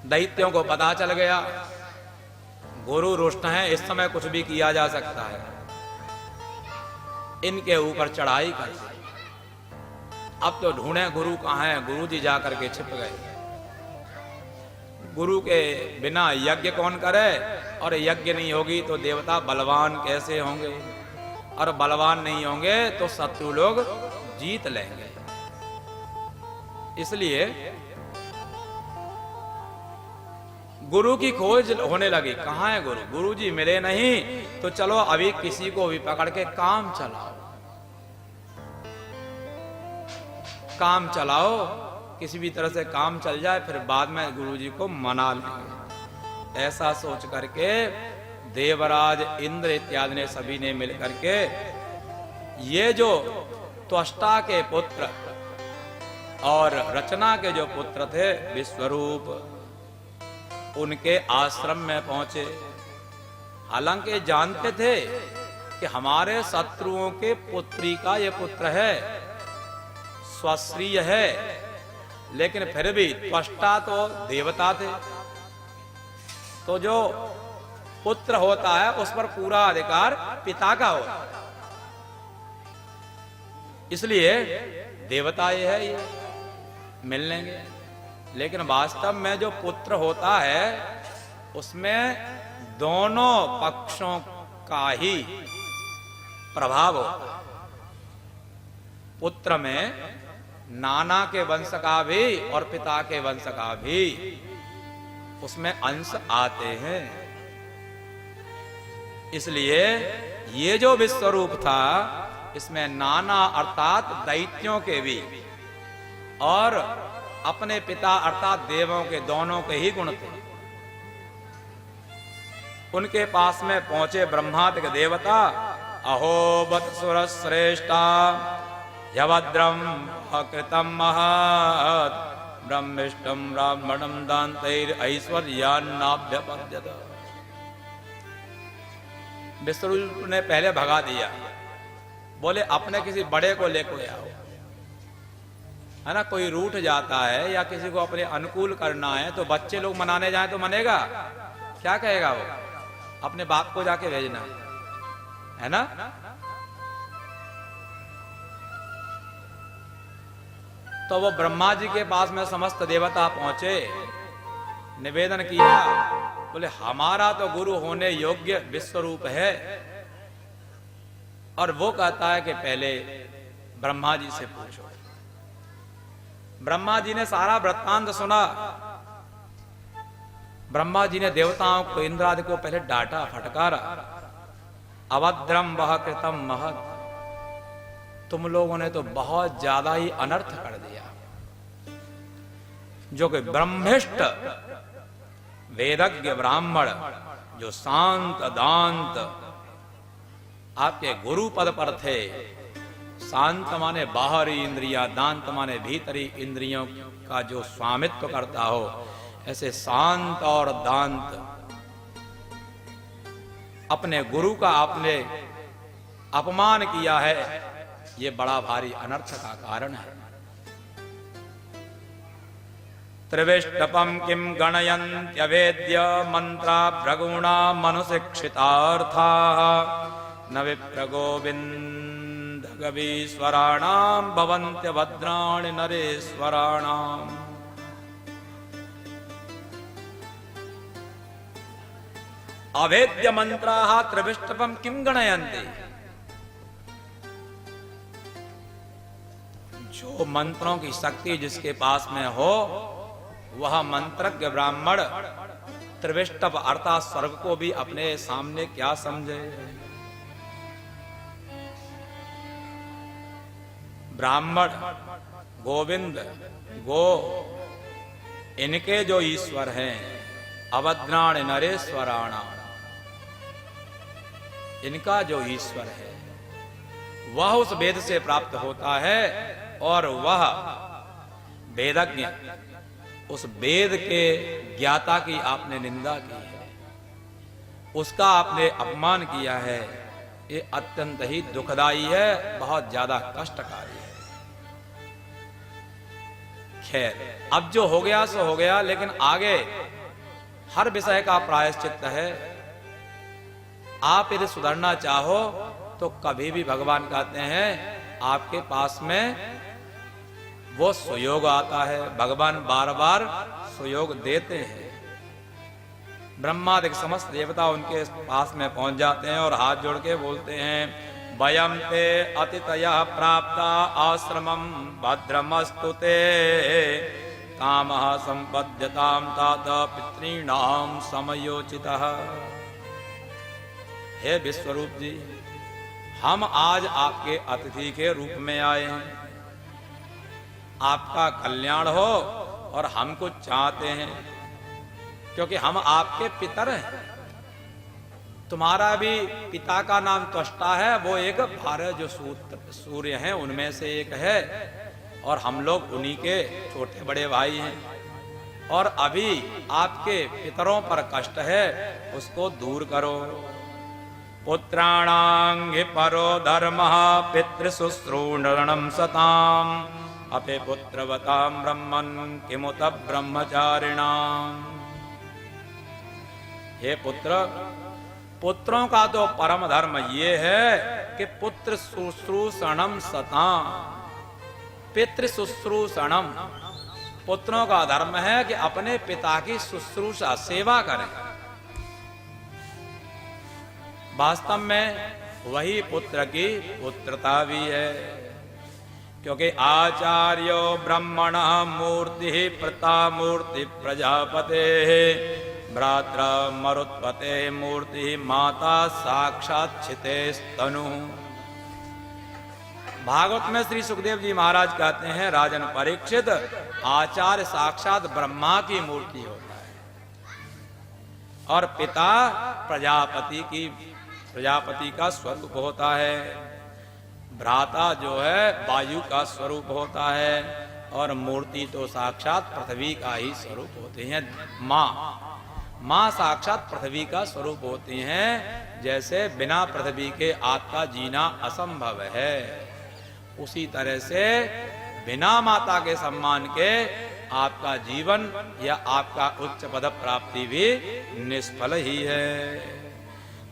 दैत्यों को पता चल गया गुरु रुष्ट हैं, इस समय कुछ भी किया जा सकता है, इनके ऊपर चढ़ाई कर। अब तो ढूंढे गुरु कहां है, गुरु जी जाकर के छिप गए। गुरु के बिना यज्ञ कौन करे, और यज्ञ नहीं होगी तो देवता बलवान कैसे होंगे, और बलवान नहीं होंगे तो शत्रु लोग जीत लेंगे। इसलिए गुरु की खोज होने लगी, कहां है गुरु। गुरु जी मिले नहीं तो चलो अभी किसी को भी पकड़ के काम चलाओ, काम चलाओ, किसी भी तरह से काम चल जाए, फिर बाद में गुरु जी को मना लेंगे। ऐसा सोच करके देवराज इंद्र इत्यादि ने सभी ने मिल करके ये जो त्वष्टा के पुत्र और रचना के जो पुत्र थे विश्वरूप, उनके आश्रम में पहुंचे। हालांकि जानते थे कि हमारे शत्रुओं के पुत्री का ये पुत्र है, स्वश्रीय है, लेकिन फिर भी त्वष्टा तो देवता थे, तो जो पुत्र होता है उस पर पूरा अधिकार पिता का होता है, इसलिए देवता ये है, ये मिल लेंगे। लेकिन वास्तव में जो पुत्र होता है उसमें दोनों पक्षों का ही प्रभाव होता है। पुत्र में नाना के वंश का भी और पिता के वंश का भी उसमें अंश आते हैं। इसलिए ये जो विश्वरूप था इसमें नाना अर्थात दैत्यों के भी और अपने पिता अर्थात देवों के दोनों के ही गुण थे। उनके पास में पहुंचे ब्रह्मादिक देवता। अहो बत सुर श्रेष्ठा यवद्रम अकृतम महत् ब्रह्मिष्टम ब्राह्मणम दान्तैर ऐश्वर्यान्नाभ्यपद्यत। विश्वरूप ने पहले भगा दिया, बोले अपने किसी बड़े को लेकर आओ, है ना। कोई रूठ जाता है या किसी को अपने अनुकूल करना है तो बच्चे लोग मनाने जाएं तो मनेगा क्या? कहेगा वो अपने बाप को जाके भेजना, है ना। तो वो ब्रह्मा जी के पास में समस्त देवता पहुंचे, निवेदन किया, बोले हमारा तो गुरु होने योग्य विश्वरूप है, और वो कहता है कि पहले ब्रह्मा जी से पूछो। ब्रह्मा जी ने सारा वृत्तांत सुना। ब्रह्मा जी ने देवताओं को, इंद्रादि को पहले डांटा, फटकारा। अभद्रम वह कृतम महत्, तुम लोगों ने तो बहुत ज्यादा ही अनर्थ कर दिया। जो कि ब्रह्मिष्ठ वेदज्ञ ब्राह्मण, जो शांत दांत आपके गुरु पद पर थे। शांत माने बाहरी इंद्रियां, दांत माने भीतरी इंद्रियों का जो स्वामित्व करता हो, ऐसे शांत और दांत अपने गुरु का आपने अपमान किया है, ये बड़ा भारी अनर्थ का कारण है। त्रिविष्टपम किम गणयन्त्यवेद्य मंत्रा भ्रगुणा मनुशिक्षितार्था न विप्र गोविंद गवीश्वराणाम भवन्त्य भद्राणि नरेश्वराणाम। अवेद्य मंत्राः त्रिविष्टपम किम गणयन्ति, जो मंत्रों की शक्ति जिसके पास में हो वह मंत्रज्ञ ब्राह्मण त्रिविष्टप अर्थात स्वर्ग को भी अपने सामने क्या समझे। ब्राह्मण, गोविंद, गो, इनके जो ईश्वर हैं, अभद्राण नरेश्वराणा, इनका जो ईश्वर है वह उस वेद से प्राप्त होता है, और वह वेदज्ञ, उस वेद के ज्ञाता की आपने निंदा की है, उसका आपने अपमान किया है, ये अत्यंत ही दुखदाई है, बहुत ज्यादा कष्टकारी है। खैर, अब जो हो गया सो हो गया, लेकिन आगे हर विषय का प्रायश्चित है। आप यदि सुधरना चाहो तो कभी भी भगवान कहते हैं आपके पास में वो सुयोग आता है। भगवान बार बार सुयोग देते हैं। ब्रह्मादिक समस्त देवता उनके पास में पहुंच जाते हैं और हाथ जोड़ के बोलते हैं, वयम ते अतितयः प्राप्ता आश्रमं भद्रमस्तु ते कामः संपद्यतां तात पितॄणां समयोचितः। हे विश्वरूप जी, हम आज आपके अतिथि के रूप में आए हैं। आपका कल्याण हो और हम कुछ चाहते हैं, क्योंकि हम आपके पितर हैं। तुम्हारा भी पिता का नाम त्वष्टा है, वो एक भारत जो सूर्य हैं उनमें से एक है, और हम लोग उन्हीं के छोटे बड़े भाई हैं। और अभी आपके पितरों पर कष्ट है, उसको दूर करो। पुत्राणांग परो धर्म पितृशुश्रूषणं सताम अपे पुत्रवतां ब्रह्मन् किमुत ब्रह्मचारिणाम्। हे पुत्र, पुत्रों का तो परम धर्म ये है कि पुत्र शुश्रूषणं सताम, पितृ शुश्रूषणम, पुत्रों का धर्म है कि अपने पिता की शुश्रूषा सेवा करें। वास्तव में वही पुत्र की पुत्रता भी है, क्योंकि आचार्यो ब्रह्मण मूर्ति प्रता मूर्ति प्रजापते भ्रात्रा मरुत्पते मूर्ति माता साक्षात छिते स्तनु। भागवत में श्री सुखदेव जी महाराज कहते हैं, राजन परीक्षित, आचार्य साक्षात ब्रह्मा की मूर्ति होता है, और पिता प्रजापति का स्वरूप होता है। भ्राता जो है वायु का स्वरूप होता है, और मूर्ति तो साक्षात पृथ्वी का ही स्वरूप होते हैं। माँ साक्षात पृथ्वी का स्वरूप होती हैं। जैसे बिना पृथ्वी के आपका जीना असंभव है, उसी तरह से बिना माता के सम्मान के आपका जीवन या आपका उच्च पद प्राप्ति भी निष्फल ही है।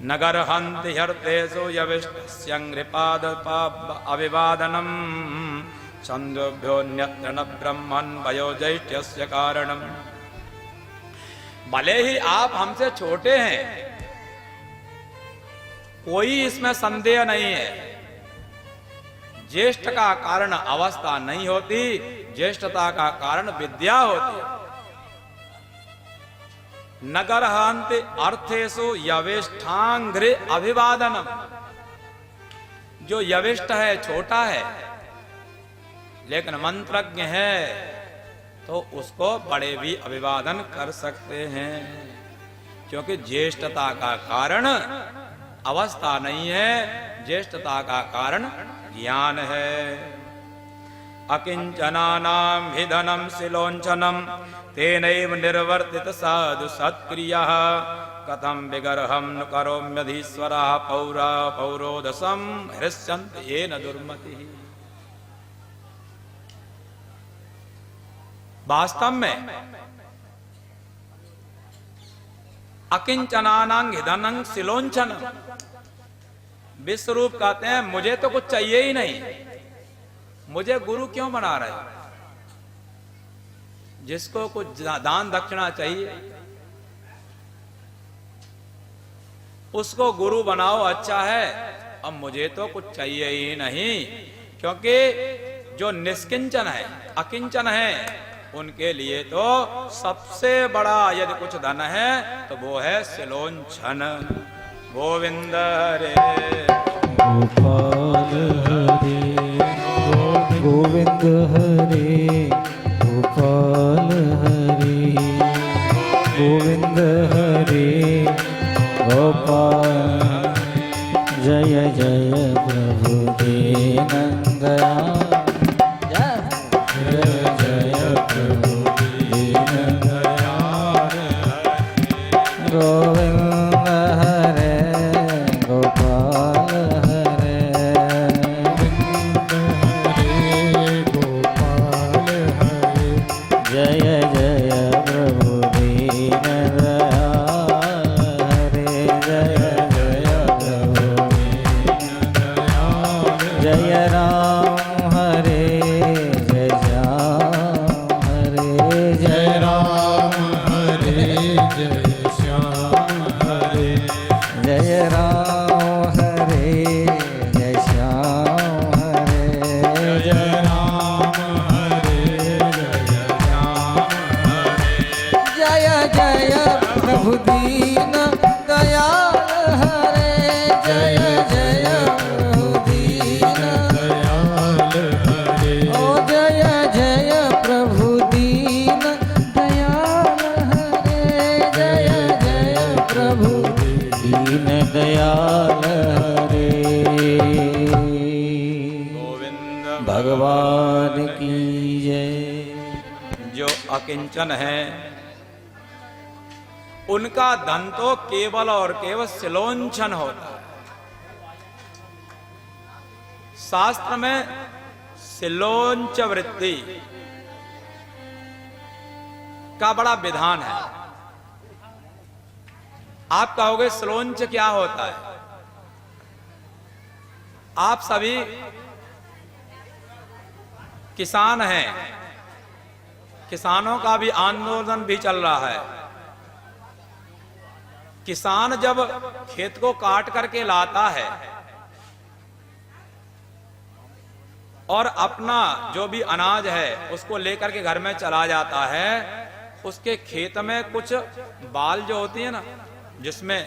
नगर हंति हर्तेषु यविष्टस्यङ्घ्रिपाद अविवादनम छन्दोभ्योऽन्यत्र न ब्रह्मन् वयोज्येष्ठ्यस्य कारणम। भले ही आप हमसे छोटे हैं, कोई इसमें संदेह नहीं है। ज्येष्ठ का कारण अवस्था नहीं होती, ज्येष्ठता का कारण विद्या होती है। नगर हंति अर्थेषु यविष्ठांघ्रि अभिवादनम। जो यविष्ठ है, छोटा है, लेकिन मंत्रज्ञ है, तो उसको बड़े भी अभिवादन कर सकते हैं, क्योंकि ज्येष्ठता का कारण अवस्था नहीं है, ज्येष्ठता का कारण ज्ञान है। अकिंचनानां हि धनं शिलोञ्छनं तेनैव निर्वर्तित साधु सत्क्रियः कथं विगर्हं न करोम्यधीश्वरः पौरा पौरोदसं हृष्यन्त येन दुर्मतिः। वास्तव में अकिंचनानां हि धनं शिलोञ्छनं, विश्वरूप कहते हैं मुझे तो कुछ चाहिए ही नहीं, मुझे गुरु क्यों बना रहे? जिसको कुछ दान दक्षिणा चाहिए उसको गुरु बनाओ, अच्छा है। अब मुझे तो कुछ चाहिए ही नहीं, क्योंकि जो निष्किंचन है, अकिंचन है, उनके लिए तो सबसे बड़ा यदि कुछ धन है तो वो है शिलोंछन। गोविंद हरे गोपाल हरे गोविंद हरे गोपाल हरे गोविंद हरे गोपाल। जय जय प्रभु दीनदयाल, जय जय प्रभु दीनदयाल। गोविंद हरे गोपाल हरे गोपाल हरे। जय जय प्रभु दीनदयाल हरे, जय जय प्रभु भगवान की जय। जो अकिंचन है उनका धन तो केवल और केवल सिलोंचन होता है। शास्त्र में सिलोंच वृत्ति का बड़ा विधान है। आप कहोगे सिलोंच क्या होता है? आप सभी किसान हैं, किसानों का भी आंदोलन भी चल रहा है। किसान जब खेत को काट करके लाता है और अपना जो भी अनाज है उसको लेकर के घर में चला जाता है, उसके खेत में कुछ बाल जो होती है ना, जिसमें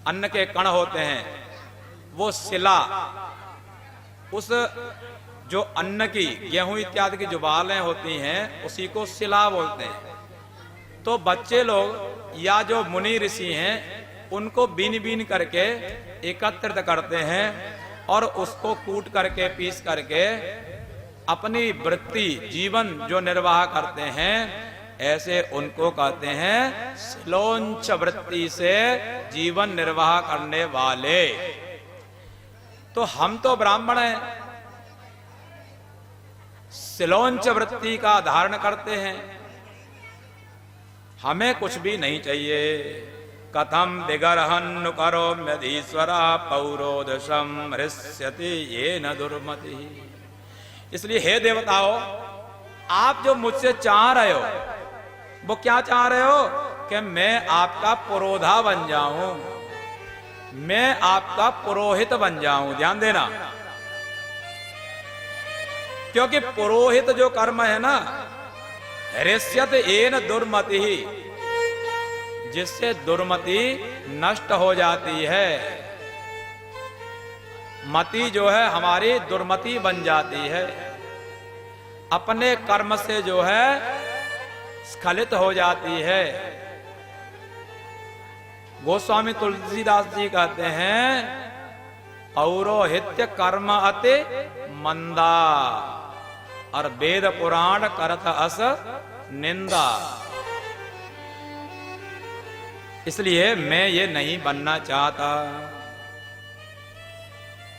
अन्न के कण होते हैं, वो सिला, उस जो अन्न की, गेहूं इत्यादि की जो बालें होती हैं उसी को सिला बोलते हैं। तो बच्चे लोग या जो मुनि ऋषि हैं उनको बीन बीन करके एकत्रित करते हैं और उसको कूट करके पीस करके अपनी वृत्ति जीवन जो निर्वाह करते हैं, ऐसे उनको कहते हैं सिलोंच वृत्ति से जीवन निर्वाह करने वाले। तो हम तो ब्राह्मण हैं, सिलोंच वृत्ति का धारण करते हैं, हमें कुछ भी नहीं चाहिए। कथम विगरहन्नु करोम्यधीश्वरा पौरोदशम हृष्यति ये न दुर्मति। इसलिए हे देवताओं, आप जो मुझसे चाह रहे हो वो क्या चाह रहे हो कि मैं आपका पुरोधा बन जाऊं, मैं आपका पुरोहित बन जाऊं। ध्यान देना, क्योंकि पुरोहित जो कर्म है ना, हृष्यत येन दुर्मति, जिससे दुर्मति नष्ट हो जाती है। मति जो है हमारी दुर्मति बन जाती है, अपने कर्म से जो है स्खलित हो जाती है। गोस्वामी तुलसीदास जी कहते हैं पौरोहित्य कर्म अति मंदा और वेद पुराण करत अस निंदा। इसलिए मैं ये नहीं बनना चाहता।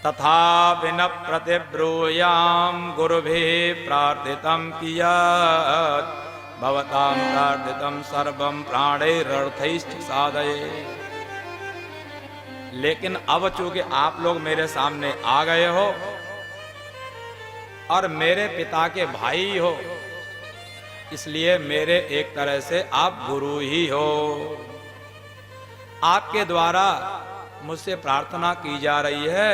तथा विन प्रतिब्रूयाम गुरुभिः प्रार्थितं कियत् भवतां प्रार्थितं सर्वं प्राणैरर्थैश्च साधये। लेकिन अब चूंकि आप लोग मेरे सामने आ गए हो और मेरे पिता के भाई हो, इसलिए मेरे एक तरह से आप गुरु ही हो। आपके द्वारा मुझसे प्रार्थना की जा रही है,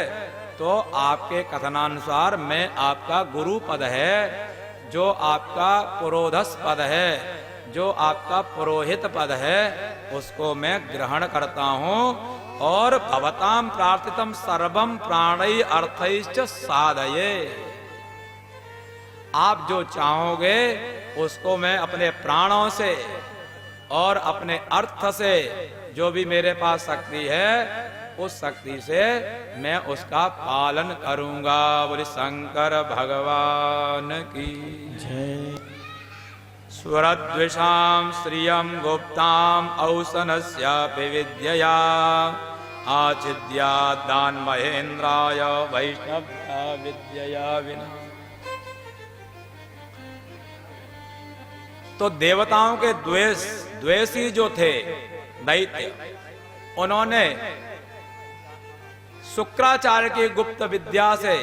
तो आपके कथनानुसार मैं आपका गुरु पद है, जो आपका पुरोधस पद है, जो आपका पुरोहित पद है, उसको मैं ग्रहण करता हूं। और भवताम प्रार्थितम सर्वम प्राणै अर्थैश्च साधये। आप जो चाहोगे उसको मैं अपने प्राणों से और अपने अर्थ से, जो भी मेरे पास शक्ति है, उस शक्ति से मैं उसका पालन करूंगा। बोले शंकर भगवान की जय। स्वरद्विषां श्रियं गुप्तां औसनस्यापि विद्यया आचिद्या दान महेन्द्राय वैष्णव्या विद्यया विना। तो देवताओं के द्वेषी जो थे दैत्य, उन्होंने शुक्राचार्य की गुप्त विद्या से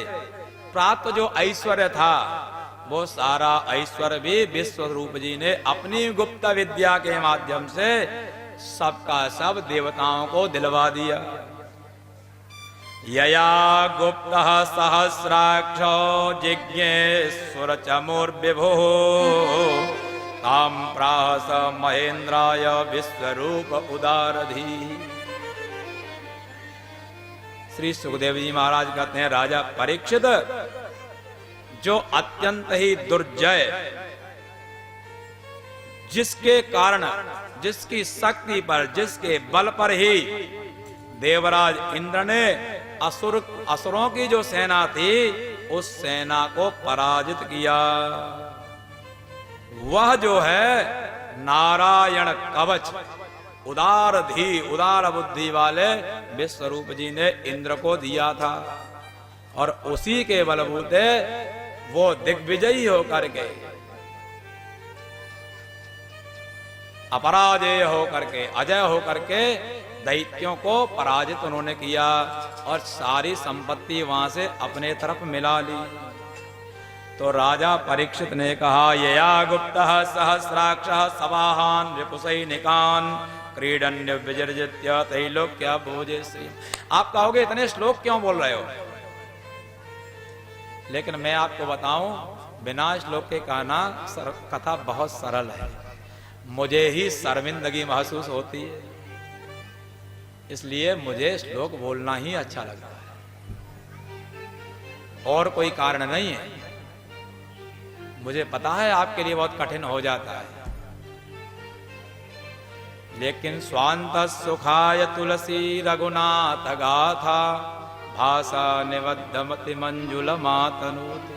प्राप्त जो ऐश्वर्य था, वो सारा ऐश्वर्य भी विश्वरूप जी ने अपनी गुप्त विद्या के माध्यम से सबका सब देवताओं को दिलवा दिया। यया गुप्त सहस्राक्षो जिज्ञेश्वर चमोर्विभो ताम प्रास महेन्द्राय विश्वरूप उदारधी। श्री सुखदेव जी महाराज कहते हैं, राजा परीक्षित, जो अत्यंत ही दुर्जय, जिसके कारण, जिसकी शक्ति पर, जिसके बल पर ही देवराज इंद्र ने असुरों की जो सेना थी उस सेना को पराजित किया। वह जो है नारायण कवच उदार बुद्धि वाले विश्वरूप जी ने इंद्र को दिया था, और उसी के बलबूते वो दिग्विजयी होकर के, अपराजेय होकर के, अजय होकर के दैत्यों को पराजित उन्होंने किया और सारी संपत्ति वहां से अपने तरफ मिला ली। तो राजा परीक्षित ने कहा, यया गुप्तः सहस्राक्षः सवाहान रिपुसैनिकान क्रीडन्य विजर्जित्य त्रैलोक्य भोजे श्री। आप कहोगे इतने श्लोक क्यों बोल रहे हो, लेकिन मैं आपको बताऊं, बिना श्लोक के कहना कथा बहुत सरल है। मुझे ही शर्मिंदगी महसूस होती है, इसलिए मुझे श्लोक बोलना ही अच्छा लगता है, और कोई कारण नहीं है। मुझे पता है आपके लिए बहुत कठिन हो जाता है, लेकिन स्वांत सुखाय तुलसी रघुनाथ गाथा भाषा निबद्धमति मंजुल मातनोते।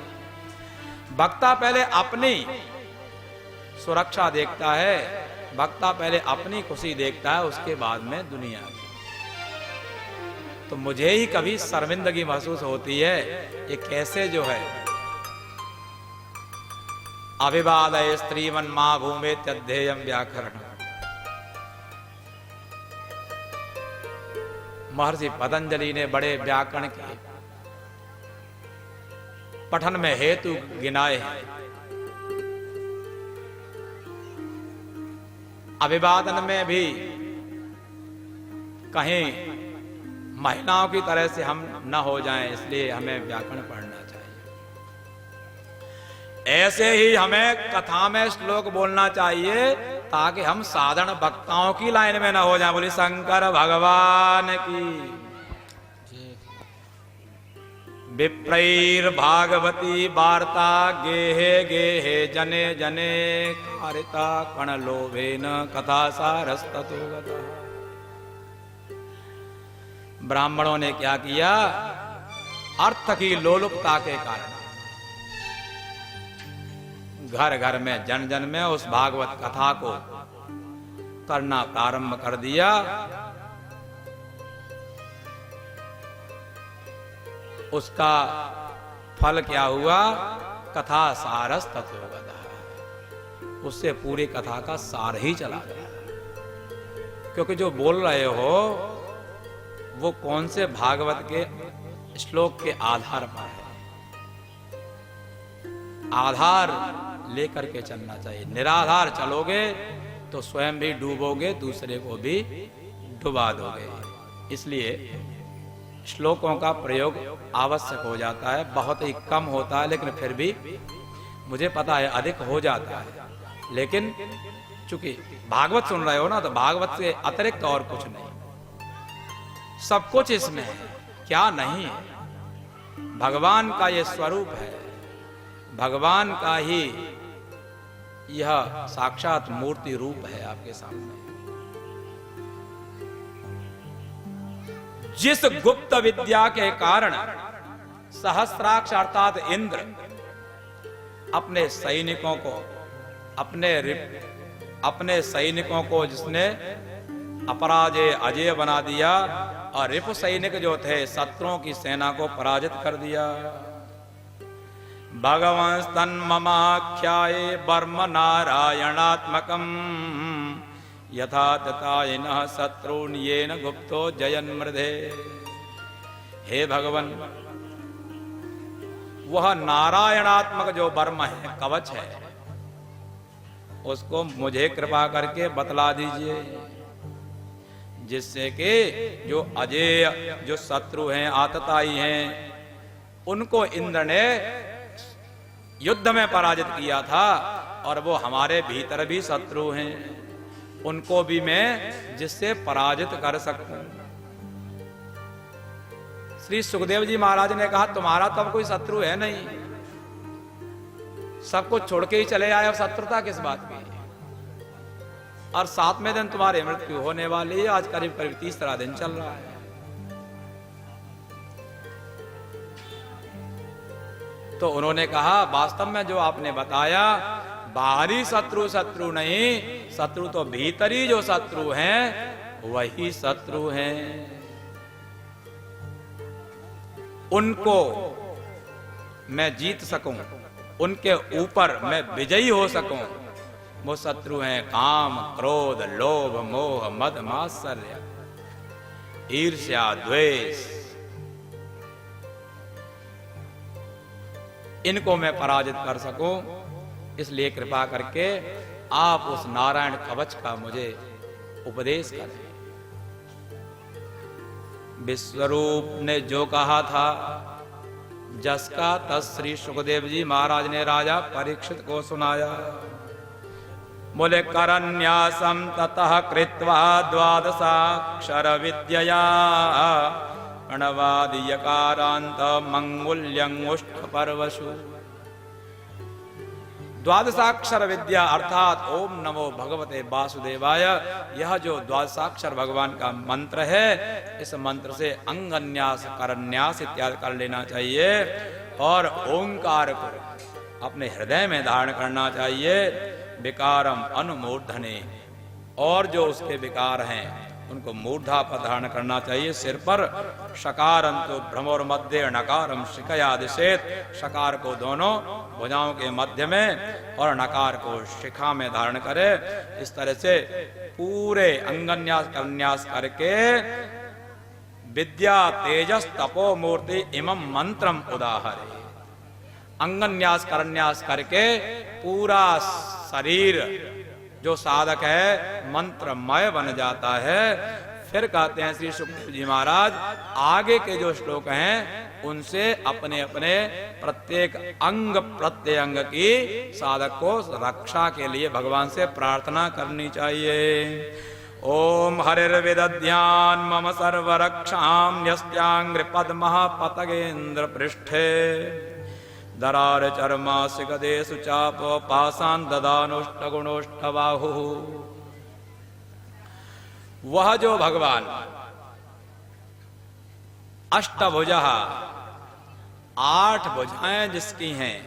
भक्ता पहले अपनी सुरक्षा देखता है, भक्ता पहले अपनी खुशी देखता है, उसके बाद में दुनिया की। तो मुझे ही कभी शर्मिंदगी महसूस होती है, ये कैसे जो है अभिवादय स्त्रीवन मां भूमे त्यध्येयम व्याकरण। महर्षि पतंजलि ने बड़े व्याकरण के पठन में हेतु गिनाए हैं। अभिवादन में भी कहीं महिलाओं की तरह से हम न हो जाएं, इसलिए हमें व्याकरण पढ़ना चाहिए। ऐसे ही हमें कथा में श्लोक बोलना चाहिए, ताकि हम साधारण वक्ताओं की लाइन में न हो जाएं। बोली शंकर भगवान की। विप्रैर भागवती वार्ता गेहे गेहे जने जने कारिता कण लोभेन कथा सारस्ततो गतः। ब्राह्मणों ने क्या किया, अर्थ की लोलुपता के कारण घर घर में जन जन में उस भागवत कथा को करना प्रारंभ कर दिया। उसका फल क्या हुआ, कथा सारस तत्वगतः। उससे पूरी कथा का सार ही चला गया, क्योंकि जो बोल रहे हो वो कौन से भागवत के श्लोक के आधार पर है। आधार लेकर के चलना चाहिए। निराधार चलोगे तो स्वयं भी डूबोगे, दूसरे को भी डुबा दोगे। इसलिए श्लोकों का प्रयोग आवश्यक हो जाता है, बहुत ही कम होता है, लेकिन फिर भी मुझे पता है अधिक हो जाता है। लेकिन चूंकि भागवत सुन रहे हो ना, तो भागवत से अतिरिक्त और कुछ नहीं, सब कुछ इसमें है, क्या नहीं है। भगवान का ये स्वरूप है, भगवान का ही यह साक्षात मूर्ति रूप है आपके सामने। जिस गुप्त विद्या के कारण सहस्राक्ष अर्थात इंद्र अपने सैनिकों को अपने सैनिकों को जिसने अपराजय अजय बना दिया, और रिपु सैनिक जो थे शत्रुओं की सेना को पराजित कर दिया। भगवान स्तन ममाख्याये वर्म नारायणात्मकम यथा तथायनः शत्रून् येन गुप्तो जयन् मृधे। हे भगवान, वह नारायणात्मक जो वर्म है, कवच है, उसको मुझे कृपा करके बतला दीजिए, जिससे कि जो अजय जो शत्रु हैं, आतताई हैं, उनको इंद्र ने युद्ध में पराजित किया था, और वो हमारे भीतर भी शत्रु हैं, उनको भी मैं जिससे पराजित कर सकूं। श्री सुखदेव जी महाराज ने कहा, तुम्हारा तो अब कोई शत्रु है नहीं, सब कुछ छोड़ के ही चले आए, अब शत्रुता किस बात की। और 7वें दिन तुम्हारी मृत्यु होने वाली है। आज करीब करीब 30वां दिन चल रहा है। तो उन्होंने कहा वास्तव में जो आपने बताया, बाहरी शत्रु शत्रु नहीं, शत्रु तो भीतरी जो शत्रु हैं वही शत्रु हैं। उनको मैं जीत सकूं, उनके ऊपर मैं विजयी हो सकूं, वो शत्रु हैं काम, क्रोध, लोभ, मोह, मद, मात्सर्य, ईर्ष्या, द्वेष। इनको मैं पराजित कर सकूं, इसलिए कृपा करके आप उस नारायण कवच का मुझे उपदेश करें। विश्वरूप ने जो कहा था, जस का तस श्री सुखदेव जी महाराज ने राजा परीक्षित को सुनाया। बोले करन्यासम ततः कृत्वा द्वादशाक्षर विद्यया अणवादि यकारांत मंगुल्यंगुष्ठ परवशु। द्वादशाक्षर विद्या अर्थात ओम नमो भगवते वासुदेवाय, यह जो द्वादशाक्षर भगवान का मंत्र है, इस मंत्र से अंगन्यास, करन्यास इत्यादि कर लेना चाहिए और ओंकार को अपने हृदय में धारण करना चाहिए। विकारम अनुमूर्धने, और जो उसके विकार हैं उनको मूर्धा पर धारण करना चाहिए, सिर पर। शकारंतो भ्रमोर मध्य नकारम शिखया दिशेत, शकार को दोनों भुजाओं के मध्य में और नकार को शिखा में धारण करे। इस तरह से पूरे अंगन्यास करन्यास करके विद्या तेजस तपो मूर्ति इमं मंत्रम उदाहरे। अंगन्यास करन्यास करके पूरा शरीर जो साधक है मंत्रमय बन जाता है। फिर कहते हैं श्री सुखदेव जी महाराज, आगे के जो श्लोक हैं उनसे अपने अपने प्रत्येक अंग प्रत्यंग की साधक को रक्षा के लिए भगवान से प्रार्थना करनी चाहिए। ओम हरिर्विदध्यान मम सर्वरक्षां न्यस्त्यांग्रि पद्मः पतगेन्द्र पृष्ठे दरार चर्मासिकदेशु चाप पाषाण ददानुष्ट गुणोष्ट बाहु। वह जो भगवान अष्टभुजा, 8 भुजाएं जिसकी हैं,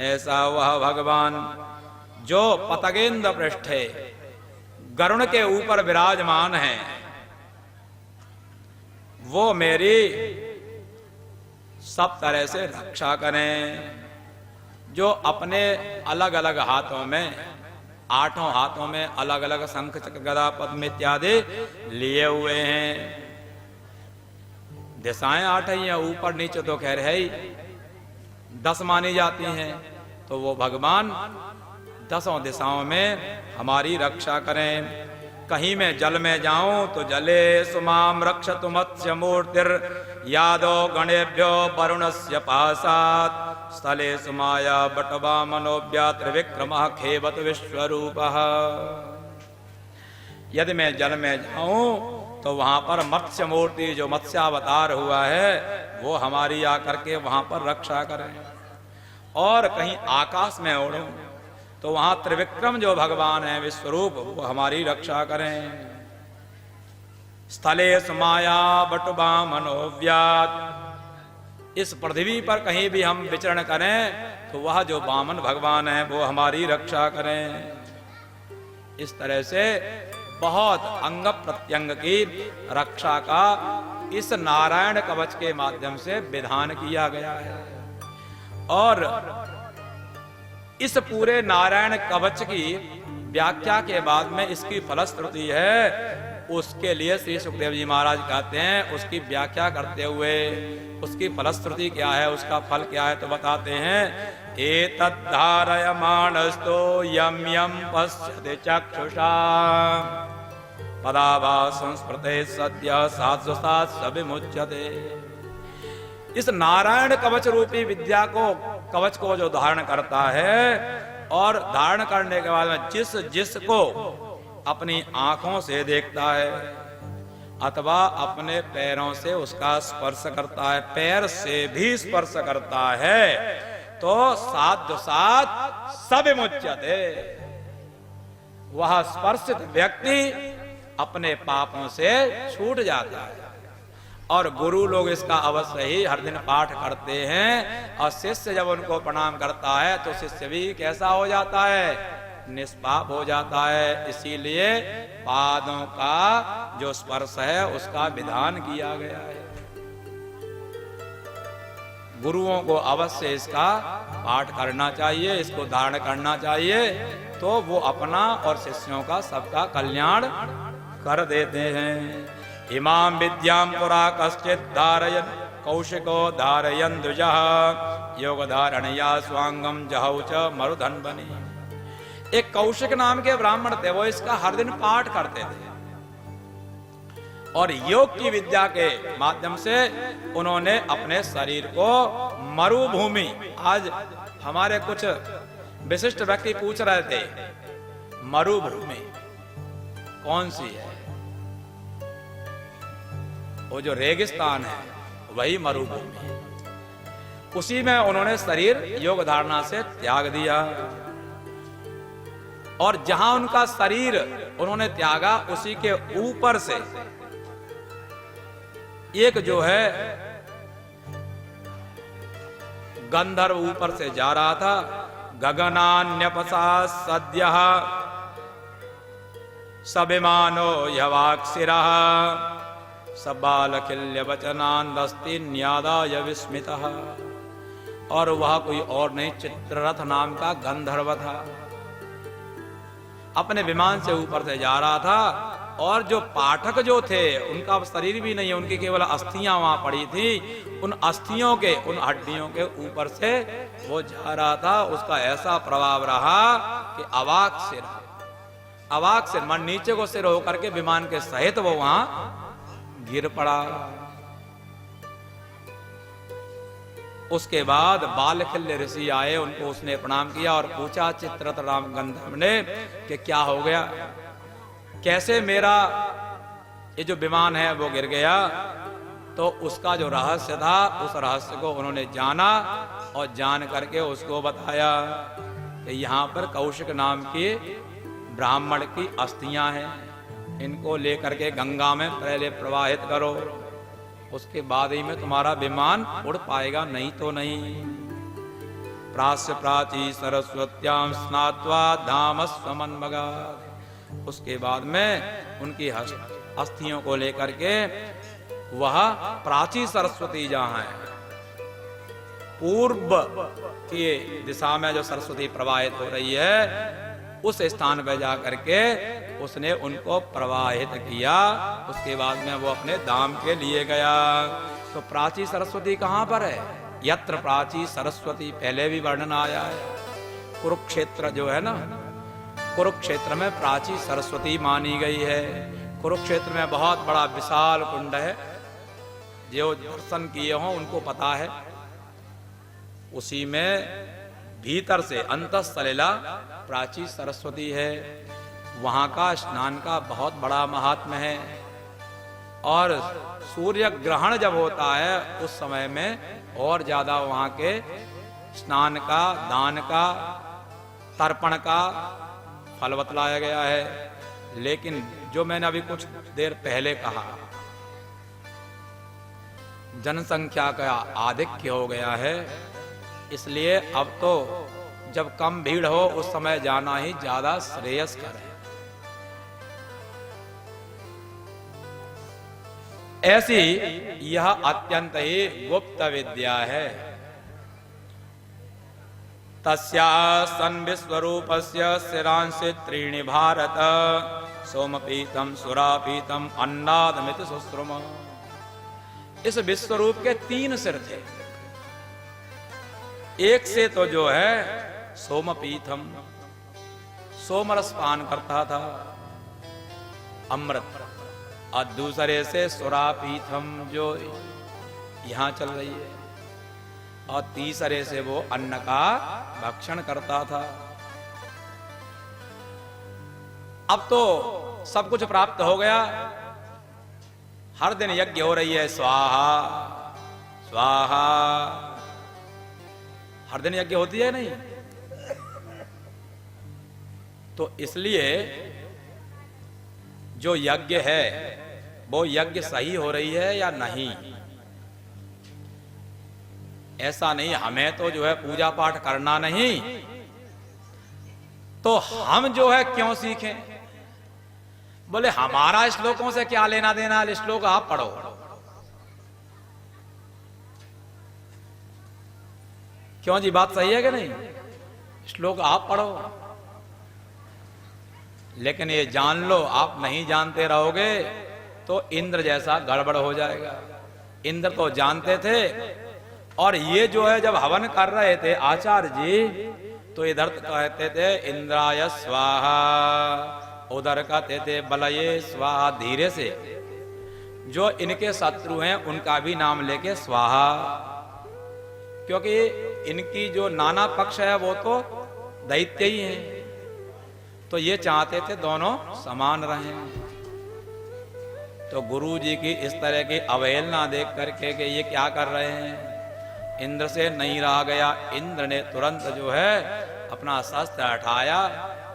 ऐसा वह भगवान जो पतगेन्द्र पृष्ठे गरुण के ऊपर विराजमान है, वो मेरी सब तरह से रक्षा करें। जो अपने अलग अलग हाथों में, 8 हाथों में अलग अलग शंख चक्र गदा पद्म इत्यादि लिए हुए हैं। दिशाएं 8 ही हैं, ऊपर नीचे तो खैर है ही 10 मानी जाती हैं। तो वो भगवान 10 दिशाओं में हमारी रक्षा करें। कहीं मैं जल में जाऊं तो जले सुमाम रक्षतु मत्स्य मूर्तिर यादो गणेभ्यो वरुणस्य पासात् स्थले सुमाया बटवा मनोव्या त्रिविक्रमः खेवत विश्वरूपः। यदि मैं जल में जाऊं तो वहां पर मत्स्य मूर्ति जो मत्स्यावतार हुआ है वो हमारी आकर के वहां पर रक्षा करें। और कहीं आकाश में उड़ूं तो वहां त्रिविक्रम जो भगवान है विश्वरूप, वो हमारी रक्षा करें। स्थले सुमाया बटुबा मनोव्यात, इस पृथ्वी पर कहीं भी हम विचरण करें तो वह जो वामन भगवान है वो हमारी रक्षा करें। इस तरह से बहुत अंग प्रत्यंग की रक्षा का इस नारायण कवच के माध्यम से विधान किया गया है। और इस पूरे नारायण कवच की व्याख्या के बाद में इसकी फलश्रुति है, उसके लिए श्री सुखदेव जी महाराज कहते हैं, उसकी व्याख्या करते हुए उसकी फलश्रुति क्या है, उसका फल क्या है, तो बताते हैं एतद्धारयमाणस्तो यम यम पश्यति चक्षुषा पदाभा संस्मृते सद्य सात्सु विमुच्यते। इस नारायण कवच रूपी विद्या को, कवच को जो धारण करता है और धारण करने के बाद में जिस जिसको अपनी आंखों से देखता है अथवा अपने पैरों से उसका स्पर्श करता है, पैर से भी स्पर्श करता है, तो साथ विमुच्यते, वह स्पर्शित व्यक्ति अपने पापों से छूट जाता है। और गुरु लोग इसका अवश्य ही हर दिन पाठ करते हैं। और शिष्य जब उनको प्रणाम करता है तो शिष्य भी कैसा हो जाता है, निष्पाप हो जाता है। इसीलिए पादों का जो स्पर्श है उसका विधान किया गया है। गुरुओं को अवश्य इसका पाठ करना चाहिए, इसको धारण करना चाहिए, तो वो अपना और शिष्यों का सबका कल्याण कर देते हैं। इमाम विद्याम पुरा कश्चित धारयन् कौशिको धारयन् द्विजः योग धारणया स्वांगम जहौ च मरुधन बनी। एक कौशिक नाम के ब्राह्मण थे, वो इसका हर दिन पाठ करते थे और योग की विद्या के माध्यम से उन्होंने अपने शरीर को मरुभूमि, आज हमारे कुछ विशिष्ट व्यक्ति पूछ रहे थे मरुभूमि कौन सी है, वो जो रेगिस्तान है वही मरुभूमि है। उसी में उन्होंने शरीर योग धारणा से त्याग दिया और जहां उनका शरीर उन्होंने त्यागा उसी के ऊपर से एक जो है गंधर्व ऊपर से जा रहा था। गगनान्यपसा सद्यः सविमानो यवाक्षिरः सबालखिल्य वचनान्दस्ति न्यादाय विस्मितः। और वह कोई और नहीं, चित्ररथ नाम का गंधर्व था, अपने विमान से ऊपर से जा रहा था। और जो पाठक जो थे उनका शरीर भी नहीं है, उनकी केवल अस्थियां वहां पड़ी थी। उन अस्थियों के, उन हड्डियों के ऊपर से वो जा रहा था। उसका ऐसा प्रभाव रहा कि अवाक सिर मन नीचे को सिर होकर के विमान के सहित वो वहां गिर पड़ा। उसके बाद बालखिल्य ऋषि आए, उनको उसने प्रणाम किया और पूछा चित्ररथ राम गंधर्व ने कि क्या हो गया, कैसे मेरा ये जो विमान है वो गिर गया। तो उसका जो रहस्य था उस रहस्य को उन्होंने जाना और जान करके उसको बताया कि यहाँ पर कौशिक नाम के ब्राह्मण की अस्थियां हैं, इनको लेकर के गंगा में पहले प्रवाहित करो, उसके बाद ही में तुम्हारा विमान उड़ पाएगा, नहीं तो नहीं। प्रास्य प्राची सरस्वत्याम स्नात्वा धाम स्वमन्मगात्। उसके बाद में उनकी अस्थियों को लेकर के वह प्राची सरस्वती जहां है, पूर्व की दिशा में जो सरस्वती प्रवाहित हो रही है, उस स्थान पर जाकर के उसने उनको प्रवाहित किया। उसके बाद में वो अपने धाम के लिए गया। तो प्राची सरस्वती कहां पर है, यत्र प्राची सरस्वती पहले भी वर्णन आया है। कुरुक्षेत्र जो है ना, कुरुक्षेत्र में प्राची सरस्वती मानी गई है। कुरुक्षेत्र में बहुत बड़ा विशाल कुंड है, जो दर्शन किए हों उनको पता है। उसी में भीतर से अंतःसलिला प्राची सरस्वती है। वहां का स्नान का बहुत बड़ा महात्म्य है। और सूर्य ग्रहण जब होता है उस समय में और ज्यादा वहां के स्नान का, दान का, तर्पण का फल बतलाया गया है। लेकिन जो मैंने अभी कुछ देर पहले कहा, जनसंख्या का आधिक्य हो गया है, इसलिए अब तो जब कम भीड़ हो उस समय जाना ही ज्यादा श्रेयस्कर है। ऐसी यह अत्यंत ही गुप्त विद्या है। तस्या सन विश्वरूपस्य शिरांसि त्रीणि भारत सोमपीतम सुरापीतम अन्नादमित सुश्रुम। इस विश्वरूप के 3 सिर थे। एक से तो जो है सोमपीतम, सोमरस पान करता था, अमृत। और दूसरे से सुरापीतम जो यहां चल रही है, और तीसरे से वो अन्न का भक्षण करता था। अब तो सब कुछ प्राप्त हो गया। हर दिन यज्ञ हो रही है, स्वाहा स्वाहा, हर दिन यज्ञ होती है नहीं। तो इसलिए जो यज्ञ है वो यज्ञ सही हो रही है या नहीं। ऐसा नहीं हमें तो जो है पूजा पाठ करना नहीं, तो हम जो है क्यों सीखें। बोले हमारा श्लोकों से क्या लेना देना, श्लोक आप पढ़ो। क्यों जी, बात सही है कि नहीं। श्लोक आप पढ़ो, लेकिन ये जान लो आप नहीं जानते रहोगे तो इंद्र जैसा गड़बड़ हो जाएगा। इंद्र तो जानते थे, और ये जो है जब हवन कर रहे थे आचार्य जी, तो इधर कहते थे इंद्राय स्वाहा, उधर कहते थे बलये स्वाहा। धीरे से जो इनके शत्रु हैं उनका भी नाम लेके स्वाहा, क्योंकि इनकी जो नाना पक्ष है वो तो दैत्य ही है, तो ये चाहते थे दोनों समान रहें। तो गुरु जी की इस तरह की अवहेलना देख करके कि ये क्या कर रहे हैं, इंद्र से नहीं रहा गया। इंद्र ने तुरंत जो है अपना शस्त्र हटाया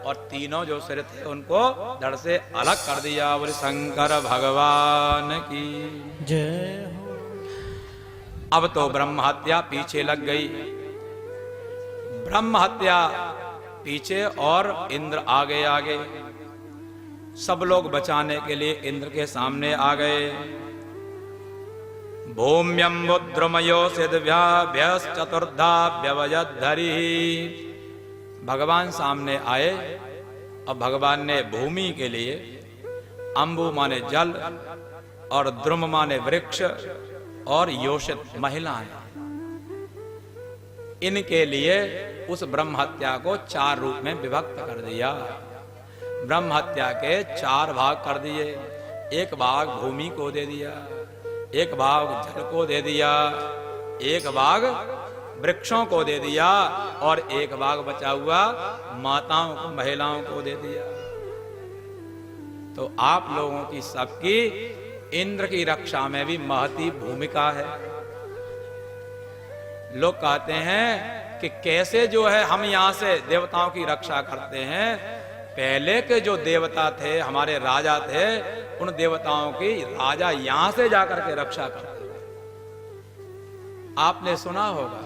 और तीनों जो सिर थे उनको धड़ से अलग कर दिया। बोले शंकर भगवान की जय हो। अब तो ब्रह्म हत्या पीछे लग गई, ब्रह्म हत्या पीछे और इंद्र आगे आगे। सब लोग बचाने के लिए इंद्र के सामने आ गए। भूम्यम्बुद्रमयो सिद्ध्याभ्यश्चतुर्धा व्यवजद्धरि। भगवान सामने आए और भगवान ने भूमि के लिए अंबु माने जल और द्रुम माने वृक्ष और योषित महिलाएं, इनके लिए उस ब्रह्म हत्या को 4 रूप में विभक्त कर दिया। ब्रह्म हत्या के 4 भाग कर दिए। एक भाग भूमि को दे दिया, एक भाग जल को दे दिया, एक भाग वृक्षों को दे दिया, और एक भाग बचा हुआ माताओं को, महिलाओं को दे दिया। तो आप लोगों की सबकी इंद्र की रक्षा में भी महती भूमिका है। लोग कहते हैं कि कैसे जो है हम यहां से देवताओं की रक्षा करते हैं। पहले के जो देवता थे, हमारे राजा थे, उन देवताओं की राजा यहां से जाकर के रक्षा करते थे। आपने सुना होगा,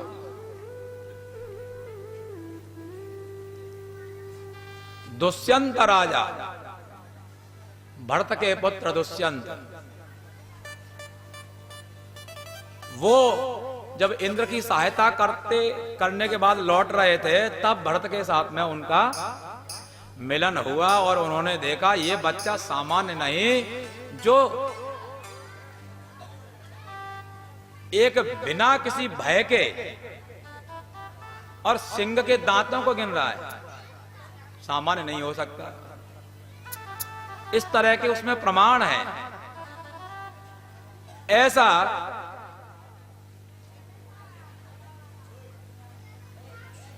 दुष्यंत राजा, भरत के पुत्र दुष्यंत, वो जब इंद्र की सहायता करने के बाद लौट रहे थे, तब भरत के साथ में उनका मिलन हुआ और उन्होंने देखा ये बच्चा सामान्य नहीं, जो एक बिना किसी भय के और सिंह के दांतों को गिन रहा है, सामान्य नहीं हो सकता। इस तरह के उसमें प्रमाण है। ऐसा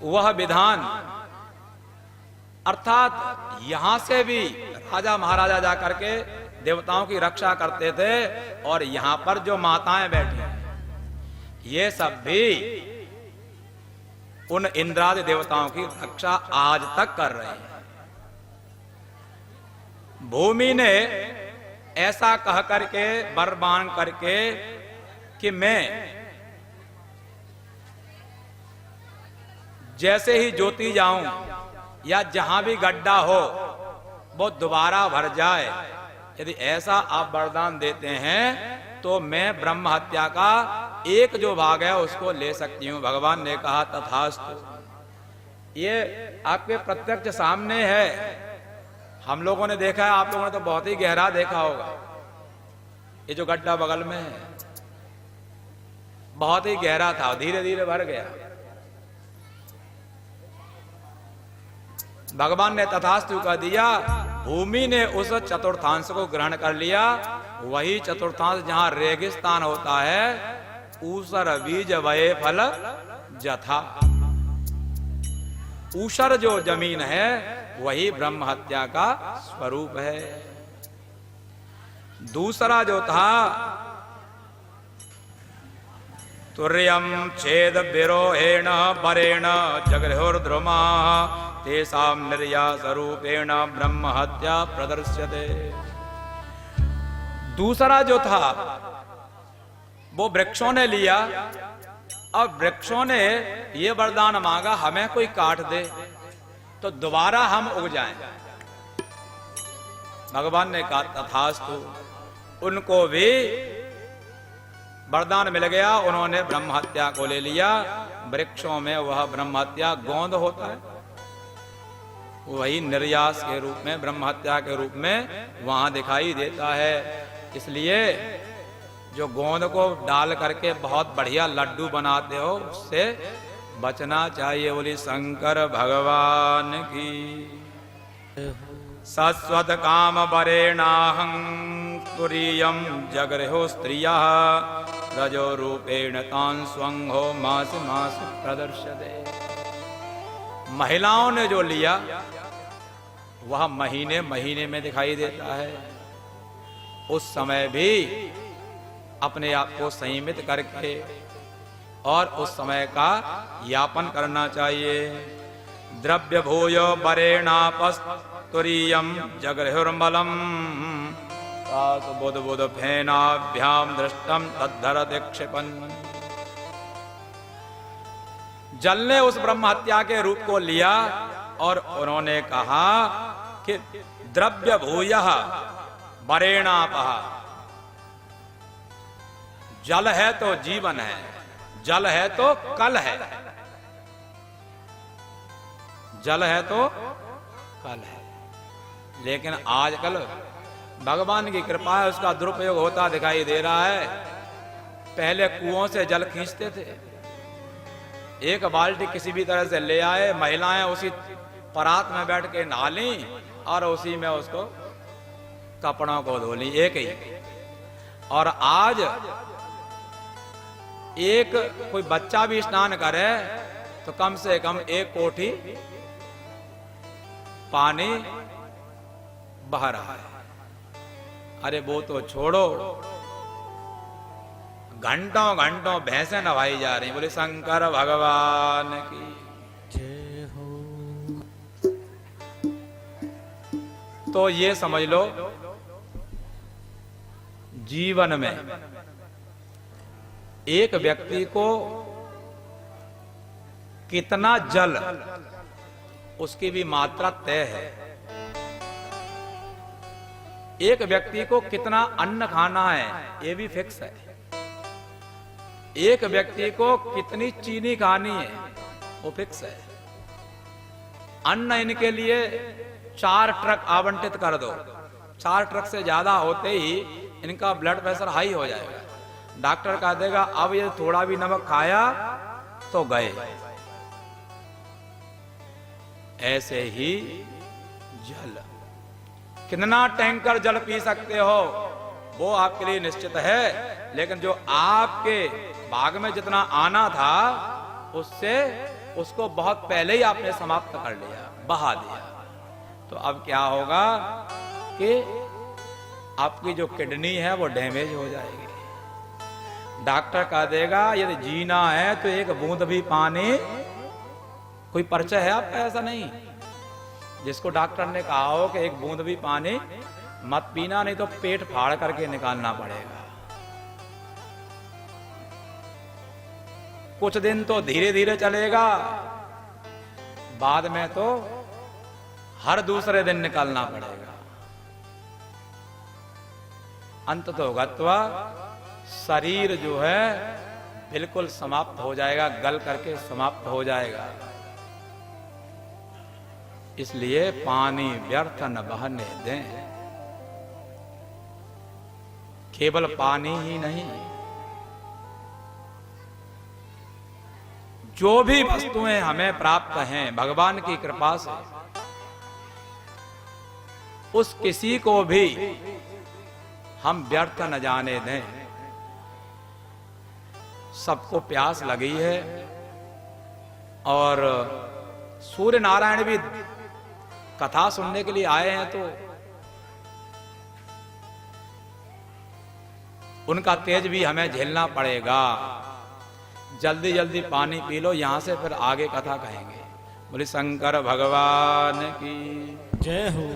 वह विधान, अर्थात यहां से भी राजा महाराजा जाकर के देवताओं की रक्षा करते थे, और यहां पर जो माताएं बैठी ये सब भी उन इंद्रादि देवताओं की रक्षा आज तक कर रहे हैं। भूमि ने ऐसा कह करके वर मांग करके कि मैं जैसे ही ज्योति जाऊं या जहां भी गड्ढा हो वो दोबारा भर जाए, यदि ऐसा आप वरदान देते हैं तो मैं ब्रह्म हत्या का एक जो भाग है उसको ले सकती हूं। भगवान ने कहा तथास्तु। ये आपके प्रत्यक्ष सामने है, हम लोगों ने देखा है, आप लोगों ने तो बहुत ही गहरा देखा होगा। ये जो गड्ढा बगल में है बहुत ही गहरा था, धीरे धीरे भर गया। भगवान ने तथास्तु कह दिया। भूमि ने उस चतुर्थांश को ग्रहण कर लिया। वही चतुर्थांश जहां रेगिस्तान होता है, ऊसर बीज वये फल जथा। ऊसर जो जमीन है वही ब्रह्म हत्या का स्वरूप है। दूसरा जो था तुर्यम छेद विरोहेण बरेण जगृहुर्ध्रुमा तेषां निर्यास रूपेण ब्रह्म हत्या प्रदर्श्यते। दूसरा जो था वो वृक्षों ने लिया। अब वृक्षों ने ये वरदान मांगा हमें कोई काट दे तो दोबारा हम उग जाएं। भगवान ने कहा तथास्तु। उनको भी वरदान मिल गया, उन्होंने ब्रह्म हत्या को ले लिया। वृक्षों में वह ब्रह्म हत्या गोंद होता है, वही निर्यास के रूप में, ब्रह्म हत्या के रूप में वहां दिखाई देता है। इसलिए जो गोंद को डाल करके बहुत बढ़िया लड्डू बनाते हो उससे बचना चाहिए। बोली शंकर भगवान की। सस्वत काम वरेणाहं तुरीयम जगृहो स्त्रिया रजो रूपेण तां स्वंगो मास मास प्रदर्शते। महिलाओं ने जो लिया वह महीने महीने में दिखाई देता है। उस समय भी अपने आप को संयमित करके और उस समय का यापन करना चाहिए। द्रव्य भूय वरेणापस्तुरीयम जगृहुर्मलम बुध बुध फेनाभ्याम दृष्टम तद्धरते क्षिपन्। जल ने उस ब्रह्म हत्या के रूप को लिया और उन्होंने कहा कि द्रव्य भूयः वरेणापः। जल है तो जीवन है, जल है तो कल है, जल है तो कल है। लेकिन आजकल भगवान की कृपा है उसका दुरुपयोग होता दिखाई दे रहा है। पहले कुओं से जल खींचते थे, एक बाल्टी किसी भी तरह से ले आए, महिलाएं उसी परात में बैठ के नहा ली और उसी में उसको कपड़ों को धो ली, एक ही। और आज एक कोई बच्चा भी स्नान करे तो कम से कम एक कोठी पानी बह रहा है। अरे वो तो छोड़ो, घंटों घंटों भैंसें नवाई जा रही। बोले शंकर भगवान की जय हो। तो ये समझ लो जीवन में एक व्यक्ति को कितना जल, उसकी भी मात्रा तय है। एक व्यक्ति को कितना अन्न खाना है ये भी फिक्स है। एक व्यक्ति को कितनी चीनी खानी है वो फिक्स है। अन्न इनके लिए 4 ट्रक आवंटित कर दो, 4 ट्रक से ज्यादा होते ही इनका ब्लड प्रेशर हाई हो जाएगा। डॉक्टर कह देगा अब ये थोड़ा भी नमक खाया तो गए। ऐसे ही जल, कितना टैंकर जल पी सकते हो वो आपके लिए निश्चित है, लेकिन जो आपके भाग में जितना आना था उससे उसको बहुत पहले ही आपने समाप्त कर लिया, बहा दिया। तो अब क्या होगा कि आपकी जो किडनी है वो डैमेज हो जाएगी। डॉक्टर कह देगा यदि जीना है तो एक बूंद भी पानी, कोई परिचय है आपका ऐसा नहीं जिसको डॉक्टर ने कहा हो कि एक बूंद भी पानी मत पीना, नहीं तो पेट फाड़ करके निकालना पड़ेगा। कुछ दिन तो धीरे धीरे चलेगा, बाद में तो हर दूसरे दिन निकालना पड़ेगा। अंत तो गत्वा शरीर जो है बिल्कुल समाप्त हो जाएगा, गल करके समाप्त हो जाएगा। इसलिए पानी व्यर्थ न बहने दें। केवल पानी ही नहीं, जो भी वस्तुएं हमें प्राप्त हैं भगवान की कृपा से, उस किसी को भी हम व्यर्थ न जाने दें। सबको प्यास लगी है और सूर्य नारायण भी कथा सुनने के लिए आए हैं, तो उनका तेज भी हमें झेलना पड़ेगा। जल्दी जल्दी पानी पी लो, यहां से फिर आगे कथा कहेंगे। बोले शंकर भगवान की जय हो।